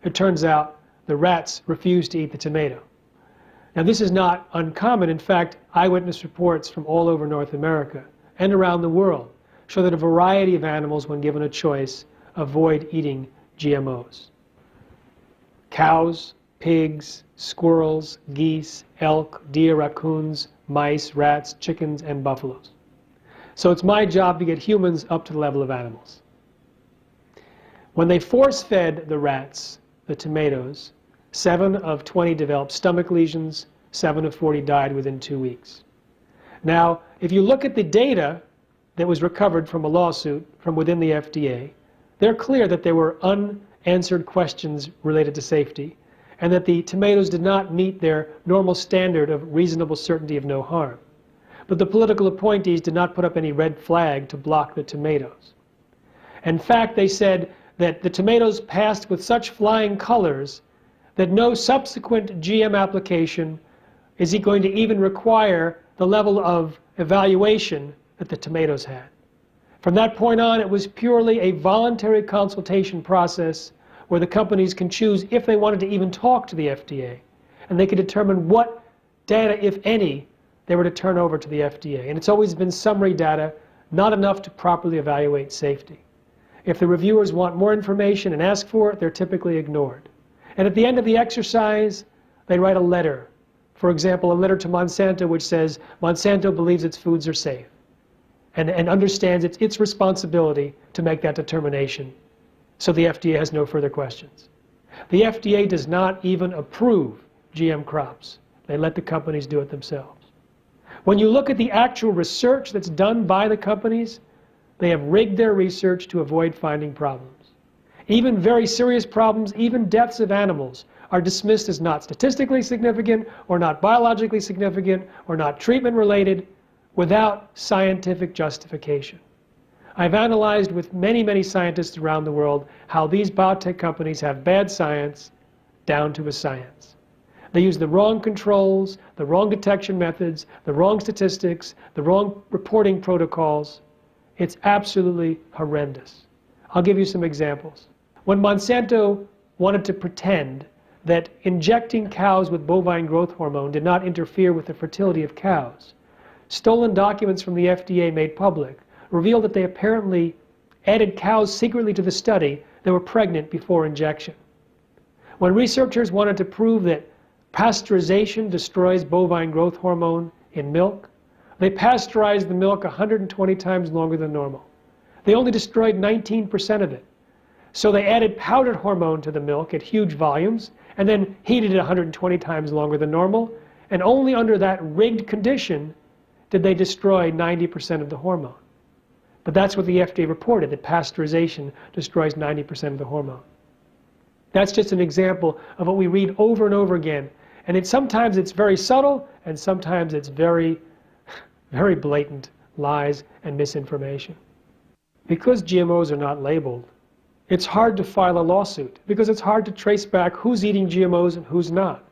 It turns out the rats refused to eat the tomato. Now this is not uncommon. In fact, eyewitness reports from all over North America and around the world show that a variety of animals, when given a choice, avoid eating GMOs. Cows, pigs, squirrels, geese, elk, deer, raccoons, mice, rats, chickens, and buffaloes. So it's my job to get humans up to the level of animals. When they force-fed the rats the tomatoes, 7 of 20 developed stomach lesions, 7 of 40 died within 2 weeks. Now, if you look at the data that was recovered from a lawsuit from within the FDA, they're clear that there were unanswered questions related to safety, and that the tomatoes did not meet their normal standard of reasonable certainty of no harm. But the political appointees did not put up any red flag to block the tomatoes. In fact, they said that the tomatoes passed with such flying colors that no subsequent GM application is going to even require the level of evaluation that the tomatoes had. From that point on, it was purely a voluntary consultation process where the companies can choose if they wanted to even talk to the FDA, and they could determine what data, if any, they were to turn over to the FDA. And it's always been summary data, not enough to properly evaluate safety. If the reviewers want more information and ask for it, they're typically ignored. And at the end of the exercise, they write a letter. For example, a letter to Monsanto which says Monsanto believes its foods are safe and understands its responsibility to make that determination. So the FDA has no further questions. The FDA does not even approve GM crops. They let the companies do it themselves. When you look at the actual research that's done by the companies, they have rigged their research to avoid finding problems. Even very serious problems, even deaths of animals, are dismissed as not statistically significant or not biologically significant or not treatment related without scientific justification. I've analyzed with many, many scientists around the world how these biotech companies have bad science down to a science. They use the wrong controls, the wrong detection methods, the wrong statistics, the wrong reporting protocols. It's absolutely horrendous. I'll give you some examples. When Monsanto wanted to pretend that injecting cows with bovine growth hormone did not interfere with the fertility of cows, stolen documents from the FDA made public revealed that they apparently added cows secretly to the study that were pregnant before injection. When researchers wanted to prove that pasteurization destroys bovine growth hormone in milk, they pasteurized the milk 120 times longer than normal. They only destroyed 19% of it. So they added powdered hormone to the milk at huge volumes and then heated it 120 times longer than normal. And only under that rigged condition did they destroy 90% of the hormone. But that's what the FDA reported, that pasteurization destroys 90% of the hormone. That's just an example of what we read over and over again. And sometimes it's very subtle, and sometimes it's very, very blatant lies and misinformation. Because GMOs are not labeled, it's hard to file a lawsuit because it's hard to trace back who's eating GMOs and who's not.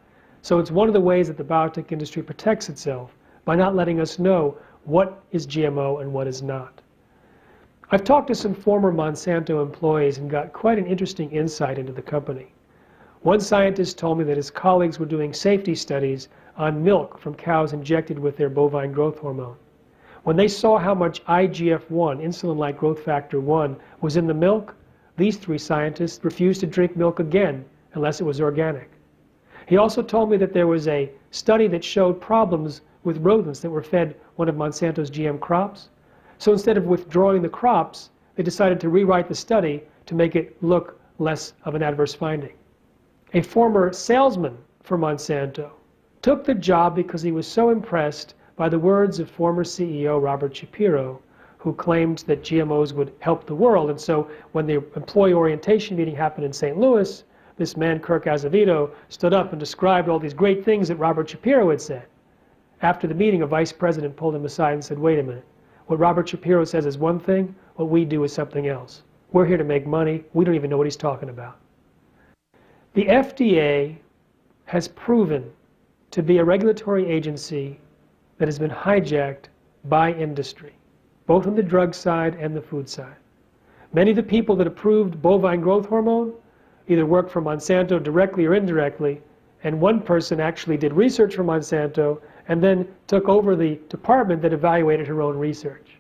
So it's one of the ways that the biotech industry protects itself by not letting us know what is GMO and what is not. I've talked to some former Monsanto employees and got quite an interesting insight into the company. One scientist told me that his colleagues were doing safety studies on milk from cows injected with their bovine growth hormone. When they saw how much IGF-1, insulin-like growth factor 1, was in the milk, these three scientists refused to drink milk again unless it was organic. He also told me that there was a study that showed problems with rodents that were fed one of Monsanto's GM crops. So instead of withdrawing the crops, they decided to rewrite the study to make it look less of an adverse finding. A former salesman for Monsanto took the job because he was so impressed by the words of former CEO Robert Shapiro, who claimed that GMOs would help the world. And so when the employee orientation meeting happened in St. Louis, this man, Kirk Azevedo, stood up and described all these great things that Robert Shapiro had said. After the meeting, a vice president pulled him aside and said, wait a minute. What Robert Shapiro says is one thing, what we do is something else. We're here to make money. We don't even know what he's talking about. The FDA has proven to be a regulatory agency that has been hijacked by industry, both on the drug side and the food side. Many of the people that approved bovine growth hormone either worked for Monsanto directly or indirectly, and one person actually did research for Monsanto and then took over the department that evaluated her own research.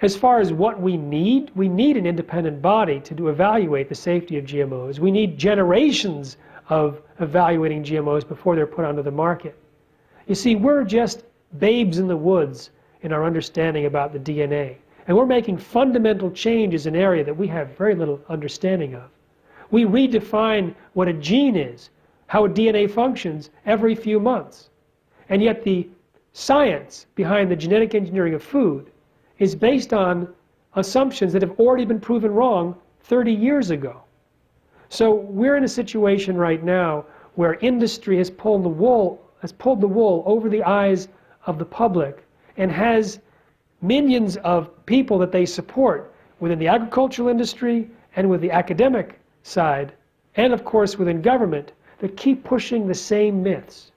As far as what we need an independent body to evaluate the safety of GMOs. We need generations of evaluating GMOs before they're put onto the market. You see, we're just babes in the woods in our understanding about the DNA. And we're making fundamental changes in an area that we have very little understanding of. We redefine what a gene is, how a DNA functions every few months. And yet the science behind the genetic engineering of food is based on assumptions that have already been proven wrong 30 years ago. So we're in a situation right now where industry has pulled the wool over the eyes of the public and has millions of people that they support within the agricultural industry and with the academic side, and of course within government, that keep pushing the same myths.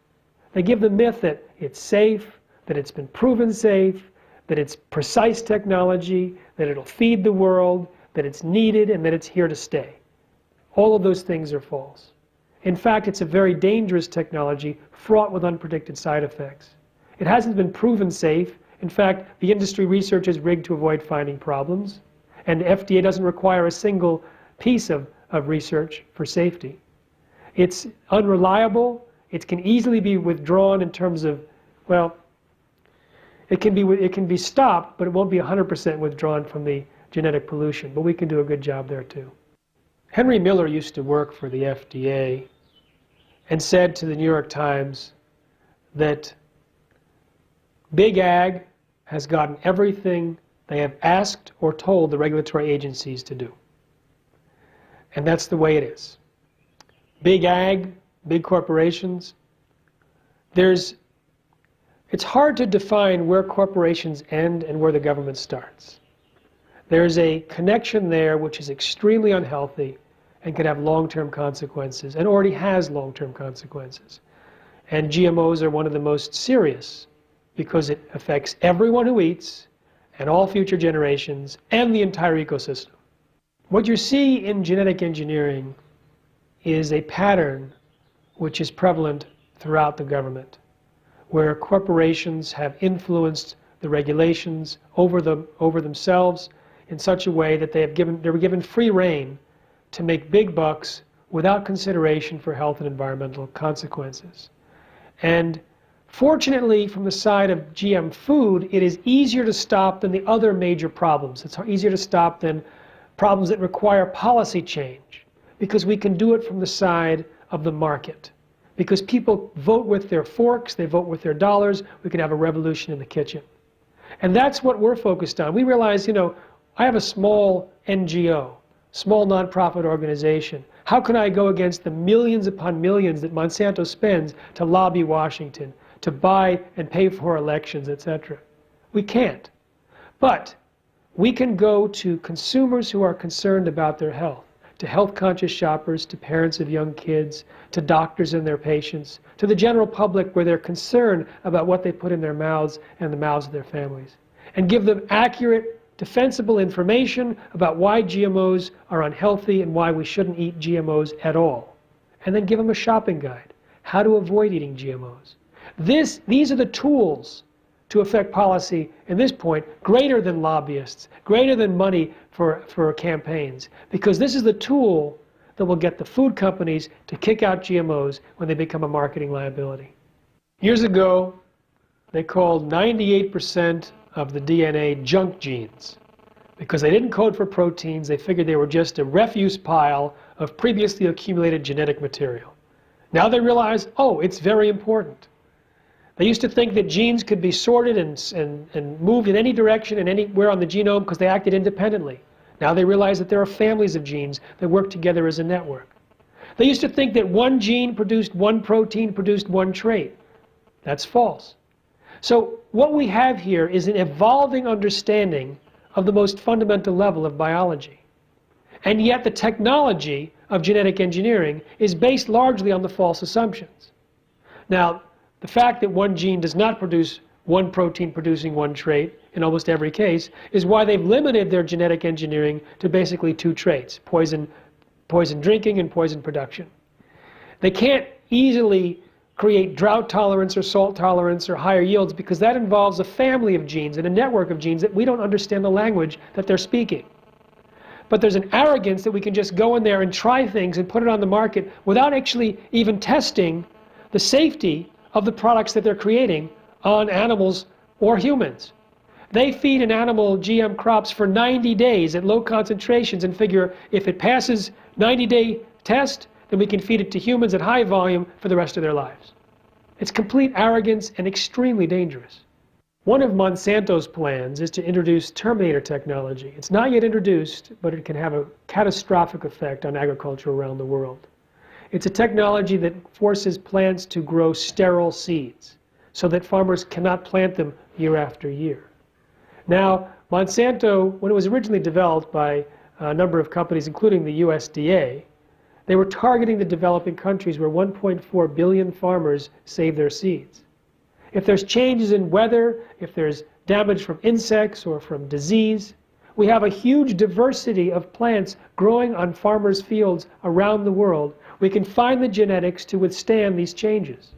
They give the myth that it's safe, that it's been proven safe, that it's precise technology, that it'll feed the world, that it's needed, and that it's here to stay. All of those things are false. In fact, it's a very dangerous technology fraught with unpredicted side effects. It hasn't been proven safe In fact, the industry research is rigged to avoid finding problems, and the FDA doesn't require a single piece of research for safety. It's unreliable. It can easily be withdrawn in terms of, well, it can be stopped, but it won't be 100% withdrawn from the genetic pollution. But we can do a good job there too. Henry Miller used to work for the FDA and said to the New York Times that Big Ag has gotten everything they have asked or told the regulatory agencies to do. And that's the way it is. Big Ag, big corporations, it's hard to define where corporations end and where the government starts. There's a connection there which is extremely unhealthy and can have long-term consequences, and already has long-term consequences. And GMOs are one of the most serious because it affects everyone who eats and all future generations and the entire ecosystem. What you see in genetic engineering is a pattern which is prevalent throughout the government, where corporations have influenced the regulations over themselves in such a way that they were given free rein to make big bucks without consideration for health and environmental consequences. And fortunately, from the side of GM food, it is easier to stop than the other major problems. It's easier to stop than problems that require policy change, because we can do it from the side of the market. Because people vote with their forks, they vote with their dollars, we can have a revolution in the kitchen. And that's what we're focused on. We realize, you know, I have a small NGO, small nonprofit organization. How can I go against the millions upon millions that Monsanto spends to lobby Washington, to buy and pay for elections, etc.? We can't. But we can go to consumers who are concerned about their health, to health-conscious shoppers, to parents of young kids, to doctors and their patients, to the general public where they're concerned about what they put in their mouths and the mouths of their families, and give them accurate, defensible information about why GMOs are unhealthy and why we shouldn't eat GMOs at all. And then give them a shopping guide, how to avoid eating GMOs. These are the tools to affect policy, at this point, greater than lobbyists, greater than money for campaigns, because this is the tool that will get the food companies to kick out GMOs when they become a marketing liability. Years ago, they called 98% of the DNA junk genes because they didn't code for proteins. They figured they were just a refuse pile of previously accumulated genetic material. Now they realize, oh, it's very important. They used to think that genes could be sorted and moved in any direction and anywhere on the genome because they acted independently. Now they realize that there are families of genes that work together as a network. They used to think that one gene produced one protein, produced one trait. That's false. So what we have here is an evolving understanding of the most fundamental level of biology. And yet the technology of genetic engineering is based largely on the false assumptions. Now, the fact that one gene does not produce one protein producing one trait in almost every case is why they've limited their genetic engineering to basically two traits, poison drinking and poison production. They can't easily create drought tolerance or salt tolerance or higher yields because that involves a family of genes and a network of genes that we don't understand the language that they're speaking. But there's an arrogance that we can just go in there and try things and put it on the market without actually even testing the safety of the products that they're creating on animals or humans. They feed an animal GM crops for 90 days at low concentrations and figure if it passes 90-day test, then we can feed it to humans at high volume for the rest of their lives. It's complete arrogance and extremely dangerous. One of Monsanto's plans is to introduce Terminator technology. It's not yet introduced, but it can have a catastrophic effect on agriculture around the world. It's a technology that forces plants to grow sterile seeds so that farmers cannot plant them year after year. Now, Monsanto, when it was originally developed by a number of companies, including the USDA, they were targeting the developing countries where 1.4 billion farmers save their seeds. If there's changes in weather, if there's damage from insects or from disease, we have a huge diversity of plants growing on farmers' fields around the world. We can find the genetics to withstand these changes.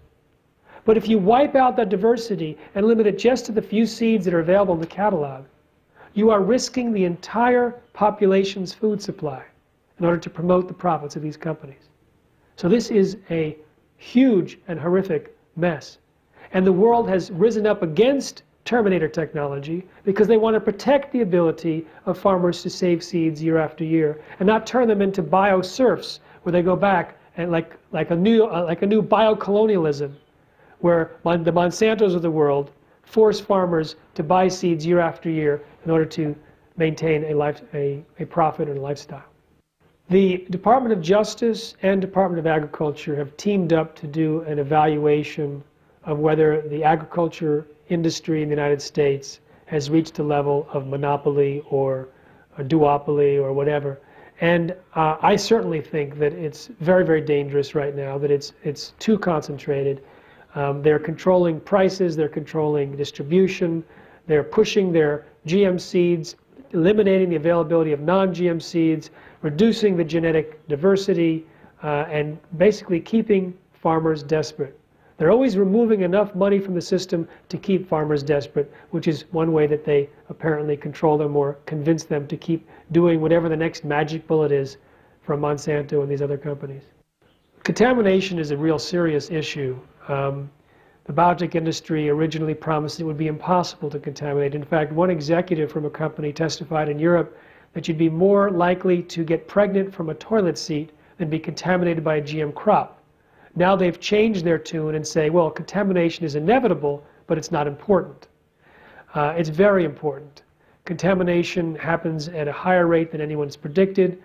But if you wipe out that diversity and limit it just to the few seeds that are available in the catalog, you are risking the entire population's food supply in order to promote the profits of these companies. So this is a huge and horrific mess. And the world has risen up against Terminator technology because they want to protect the ability of farmers to save seeds year after year and not turn them into bioserfs where they go back and like a new biocolonialism where the Monsantos of the world force farmers to buy seeds year after year in order to maintain a profit and a lifestyle. The Department of Justice and Department of Agriculture have teamed up to do an evaluation of whether the agriculture industry in the United States has reached a level of monopoly or a duopoly or whatever. And I certainly think that it's very, very dangerous right now, that it's too concentrated. They're controlling prices, they're controlling distribution, they're pushing their GM seeds, eliminating the availability of non-GM seeds, reducing the genetic diversity, and basically keeping farmers desperate. They're always removing enough money from the system to keep farmers desperate, which is one way that they apparently control them or convince them to keep doing whatever the next magic bullet is from Monsanto and these other companies. Contamination is a real serious issue. The biotech industry originally promised it would be impossible to contaminate. In fact, one executive from a company testified in Europe that you'd be more likely to get pregnant from a toilet seat than be contaminated by a GM crop. Now they've changed their tune and say, well, contamination is inevitable, but it's not important. It's very important. Contamination happens at a higher rate than anyone's predicted.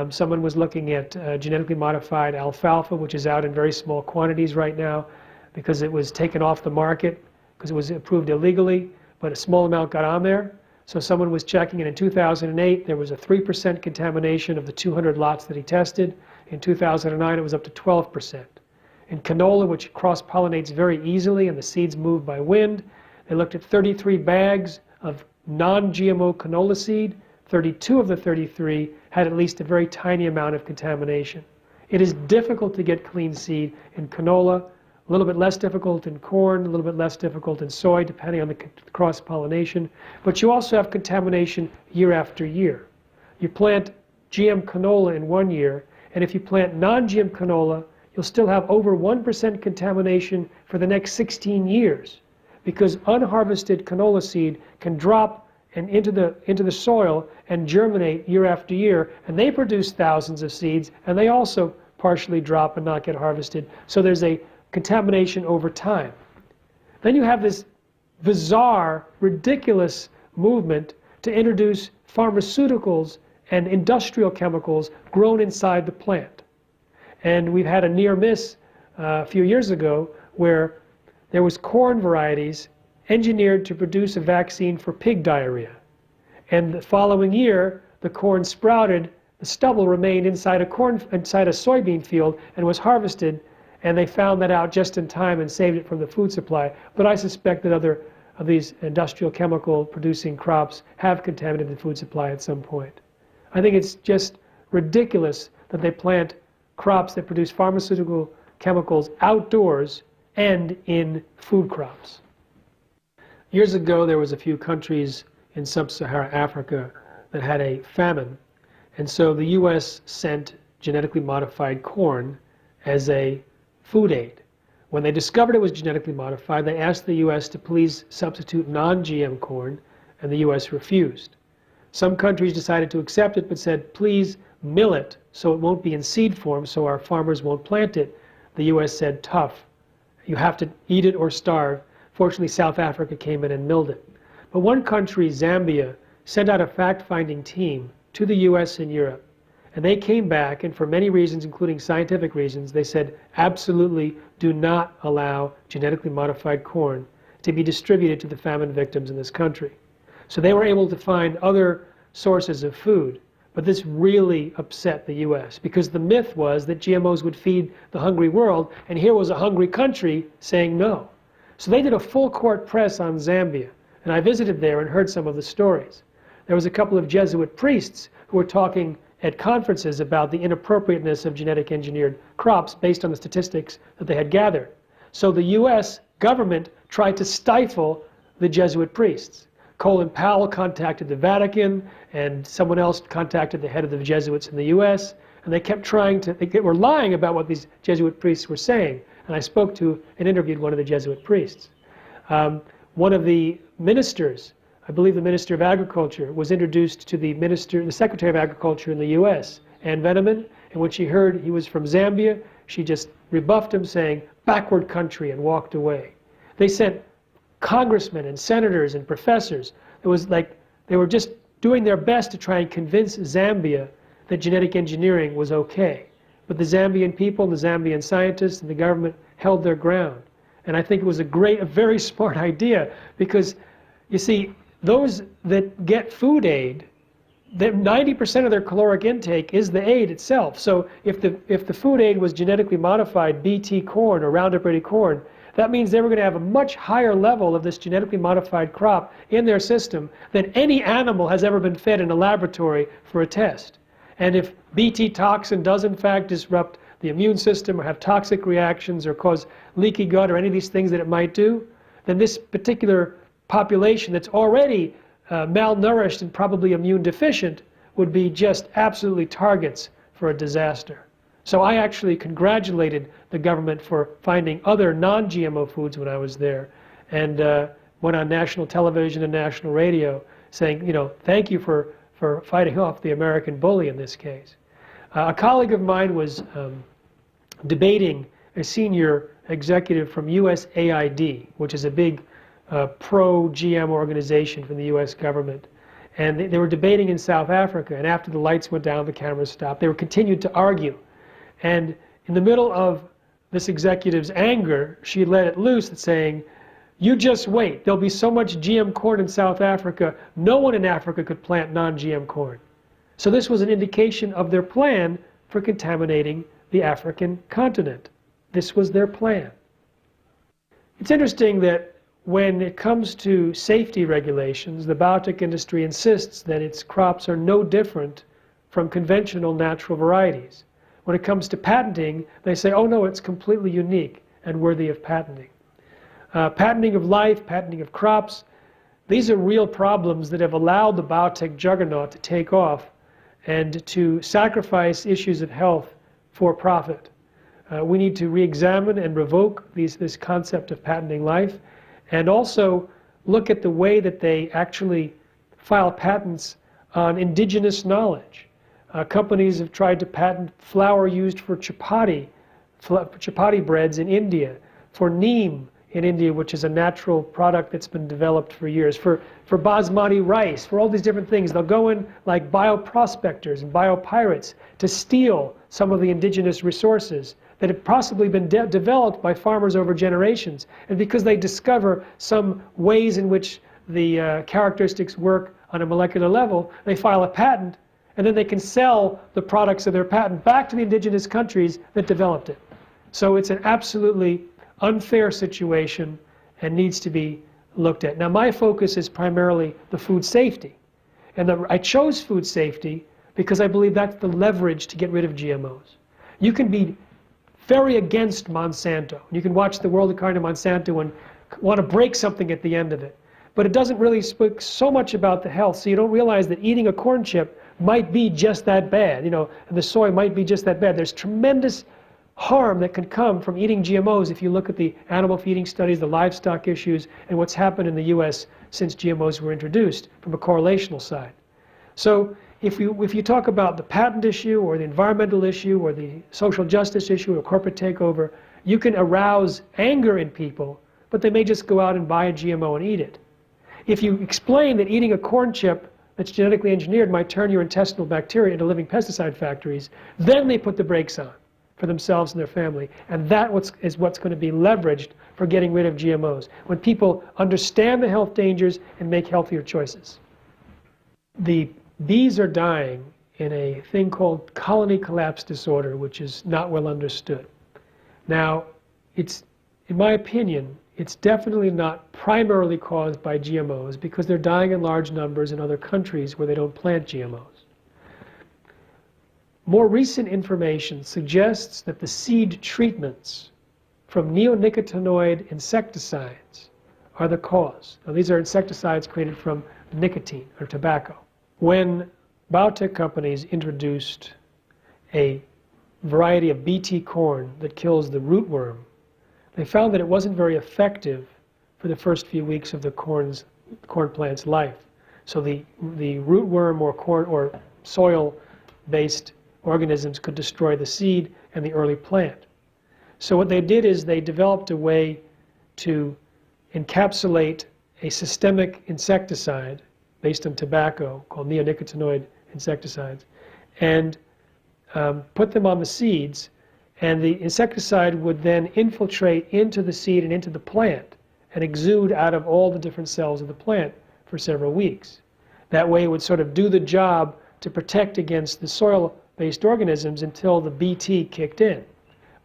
Someone was looking at genetically modified alfalfa, which is out in very small quantities right now because it was taken off the market because it was approved illegally, but a small amount got on there. So someone was checking, and in 2008 there was a 3% contamination of the 200 lots that he tested. In 2009 it was up to 12%. In canola, which cross-pollinates very easily and the seeds move by wind, they looked at 33 bags of non-GMO canola seed. 32 of the 33 had at least a very tiny amount of contamination. It is difficult to get clean seed in canola, a little bit less difficult in corn, a little bit less difficult in soy, depending on the cross-pollination. But you also have contamination year after year. You plant GM canola in one year, and if you plant non-GM canola, you'll still have over 1% contamination for the next 16 years because unharvested canola seed can drop into the soil and germinate year after year, and they produce thousands of seeds, and they also partially drop and not get harvested. So there's a contamination over time. Then you have this bizarre, ridiculous movement to introduce pharmaceuticals and industrial chemicals grown inside the plant. And we've had a near miss a few years ago where there was corn varieties engineered to produce a vaccine for pig diarrhea. And the following year, the corn sprouted, the stubble remained inside a soybean field and was harvested, and they found that out just in time and saved it from the food supply. But I suspect that other of these industrial chemical producing crops have contaminated the food supply at some point. I think it's just ridiculous that they plant crops that produce pharmaceutical chemicals outdoors and in food crops. Years ago, there was a few countries in sub-Saharan Africa that had a famine, and so the U.S. sent genetically modified corn as a food aid. When they discovered it was genetically modified, they asked the U.S. to please substitute non-GM corn, and the U.S. refused. Some countries decided to accept it, but said, please mill it so it won't be in seed form, so our farmers won't plant it. The U.S. said, tough. You have to eat it or starve. Fortunately, South Africa came in and milled it. But one country, Zambia, sent out a fact-finding team to the U.S. and Europe. And they came back, and for many reasons, including scientific reasons, they said, absolutely do not allow genetically modified corn to be distributed to the famine victims in this country. So they were able to find other sources of food. But this really upset the U.S. because the myth was that GMOs would feed the hungry world, and here was a hungry country saying no. So they did a full-court press on Zambia, and I visited there and heard some of the stories. There was a couple of Jesuit priests who were talking at conferences about the inappropriateness of genetic engineered crops based on the statistics that they had gathered. So the U.S. government tried to stifle the Jesuit priests. Colin Powell contacted the Vatican, and someone else contacted the head of the Jesuits in the U.S., and they kept trying to, they were lying about what these Jesuit priests were saying. And I spoke to and interviewed one of the Jesuit priests. One of the ministers, I believe the Minister of Agriculture, was introduced to the Secretary of Agriculture in the U.S., Ann Veneman, and when she heard he was from Zambia, she just rebuffed him, saying, "Backward country," and walked away. They sent congressmen and senators and professors. It was like they were just doing their best to try and convince Zambia that genetic engineering was okay. But the Zambian people, the Zambian scientists, and the government held their ground. And I think it was a very smart idea, because, you see, those that get food aid, 90% of their caloric intake is the aid itself. So if the food aid was genetically modified BT corn or Roundup Ready corn, that means they were going to have a much higher level of this genetically modified crop in their system than any animal has ever been fed in a laboratory for a test. And if BT toxin does in fact disrupt the immune system or have toxic reactions or cause leaky gut or any of these things that it might do, then this particular population that's already malnourished and probably immune deficient would be just absolutely targets for a disaster. So I actually congratulated the government for finding other non-GMO foods when I was there, and went on national television and national radio saying, you know, thank you for fighting off the American bully in this case. A colleague of mine was debating a senior executive from USAID, which is a big pro-GM organization from the US government. And they were debating in South Africa, and after the lights went down, the cameras stopped, they were continued to argue. And in the middle of this executive's anger, she let it loose, saying, "You just wait. There'll be so much GM corn in South Africa, no one in Africa could plant non-GM corn." So this was an indication of their plan for contaminating the African continent. This was their plan. It's interesting that when it comes to safety regulations, the biotech industry insists that its crops are no different from conventional natural varieties. When it comes to patenting, they say, oh no, it's completely unique and worthy of patenting. Patenting of life, patenting of crops, these are real problems that have allowed the biotech juggernaut to take off and to sacrifice issues of health for profit. We need to re-examine and revoke this concept of patenting life, and also look at the way that they actually file patents on indigenous knowledge. Companies have tried to patent flour used for chapati breads in India, for neem in India, which is a natural product that's been developed for years, for basmati rice, for all these different things. They'll go in like bioprospectors and biopirates to steal some of the indigenous resources that have possibly been developed by farmers over generations. And because they discover some ways in which the characteristics work on a molecular level, they file a patent, and then they can sell the products of their patent back to the indigenous countries that developed it. So it's an absolutely unfair situation and needs to be looked at. Now my focus is primarily the food safety. And I chose food safety because I believe that's the leverage to get rid of GMOs. You can be very against Monsanto. You can watch the world according to Monsanto and want to break something at the end of it. But it doesn't really speak so much about the health, so you don't realize that eating a corn chip might be just that bad, and the soy might be just that bad. There's tremendous harm that can come from eating GMOs if you look at the animal feeding studies, the livestock issues, and what's happened in the US since GMOs were introduced from a correlational side. So if you talk about the patent issue or the environmental issue or the social justice issue or corporate takeover, you can arouse anger in people, but they may just go out and buy a GMO and eat it. If you explain that eating a corn chip that's genetically engineered might turn your intestinal bacteria into living pesticide factories, then they put the brakes on for themselves and their family. And that is what's going to be leveraged for getting rid of GMOs, when people understand the health dangers and make healthier choices. The bees are dying in a thing called colony collapse disorder, which is not well understood. Now, in my opinion, it's definitely not primarily caused by GMOs, because they're dying in large numbers in other countries where they don't plant GMOs. More recent information suggests that the seed treatments from neonicotinoid insecticides are the cause. Now, these are insecticides created from nicotine or tobacco. When biotech companies introduced a variety of Bt corn that kills the rootworm, they found that it wasn't very effective for the first few weeks of the corn plant's life. So the rootworm or corn or soil-based organisms could destroy the seed and the early plant. So what they did is they developed a way to encapsulate a systemic insecticide based on tobacco called neonicotinoid insecticides and put them on the seeds, and the insecticide would then infiltrate into the seed and into the plant and exude out of all the different cells of the plant for several weeks. That way it would sort of do the job to protect against the soil-based organisms until the Bt kicked in.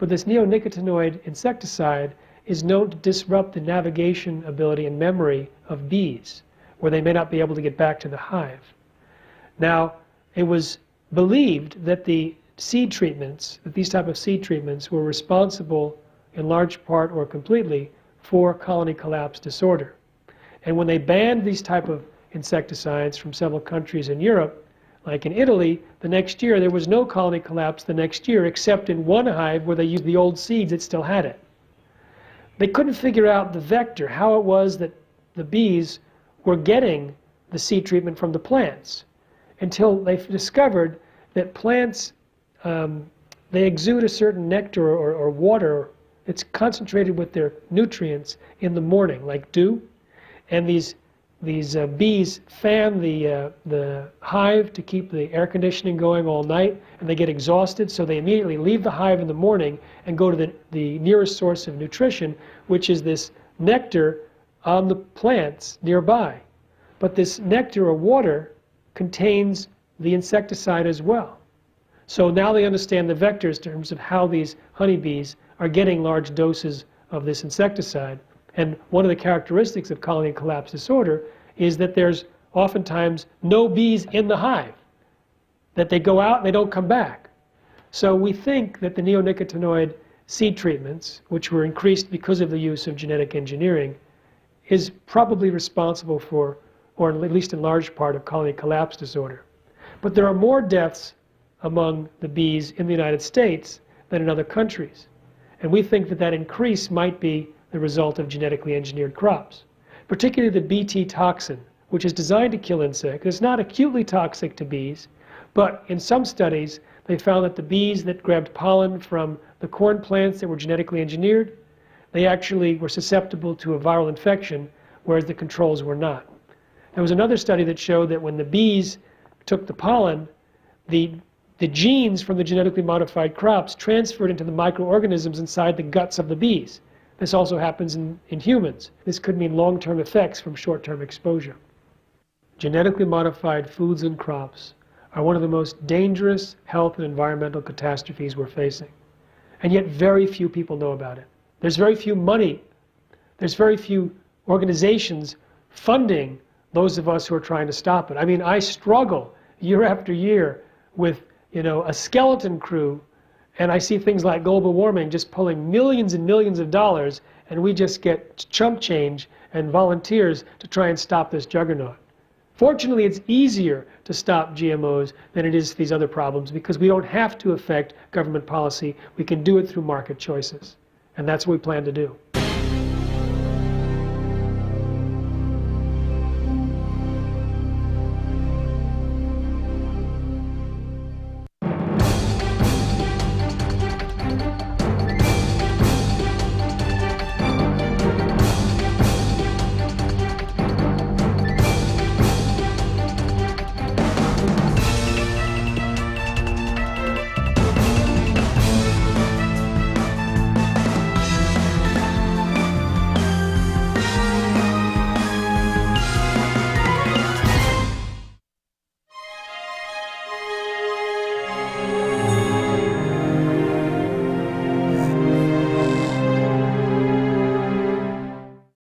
But this neonicotinoid insecticide is known to disrupt the navigation ability and memory of bees, where they may not be able to get back to the hive. Now, it was believed that the seed treatments, that these type of seed treatments were responsible in large part or completely for colony collapse disorder. And when they banned these type of insecticides from several countries in Europe, like in Italy, the next year there was no colony collapse the next year except in one hive where they used the old seeds that still had it. They couldn't figure out the vector, how it was that the bees were getting the seed treatment from the plants, until they discovered that plants, they exude a certain nectar or water that's concentrated with their nutrients in the morning, like dew. And these bees fan the hive to keep the air conditioning going all night, and they get exhausted, so they immediately leave the hive in the morning and go to the nearest source of nutrition, which is this nectar on the plants nearby. But this nectar or water contains the insecticide as well. So now they understand the vectors in terms of how these honeybees are getting large doses of this insecticide. And one of the characteristics of colony collapse disorder is that there's oftentimes no bees in the hive, that they go out and they don't come back. So we think that the neonicotinoid seed treatments, which were increased because of the use of genetic engineering, is probably responsible for, or at least in large part, of colony collapse disorder. But there are more deaths among the bees in the United States than in other countries. And we think that that increase might be the result of genetically engineered crops, particularly the Bt toxin, which is designed to kill insects. It's not acutely toxic to bees, but in some studies they found that the bees that grabbed pollen from the corn plants that were genetically engineered, they actually were susceptible to a viral infection, whereas the controls were not. There was another study that showed that when the bees took the pollen, the genes from the genetically modified crops transferred into the microorganisms inside the guts of the bees. This also happens in humans. This could mean long-term effects from short-term exposure. Genetically modified foods and crops are one of the most dangerous health and environmental catastrophes we're facing. And yet very few people know about it. There's very few money. There's very few organizations funding those of us who are trying to stop it. I mean, I struggle year after year with, a skeleton crew, and I see things like global warming just pulling millions and millions of dollars, and we just get chump change and volunteers to try and stop this juggernaut. Fortunately, it's easier to stop GMOs than it is these other problems because we don't have to affect government policy. We can do it through market choices, and that's what we plan to do.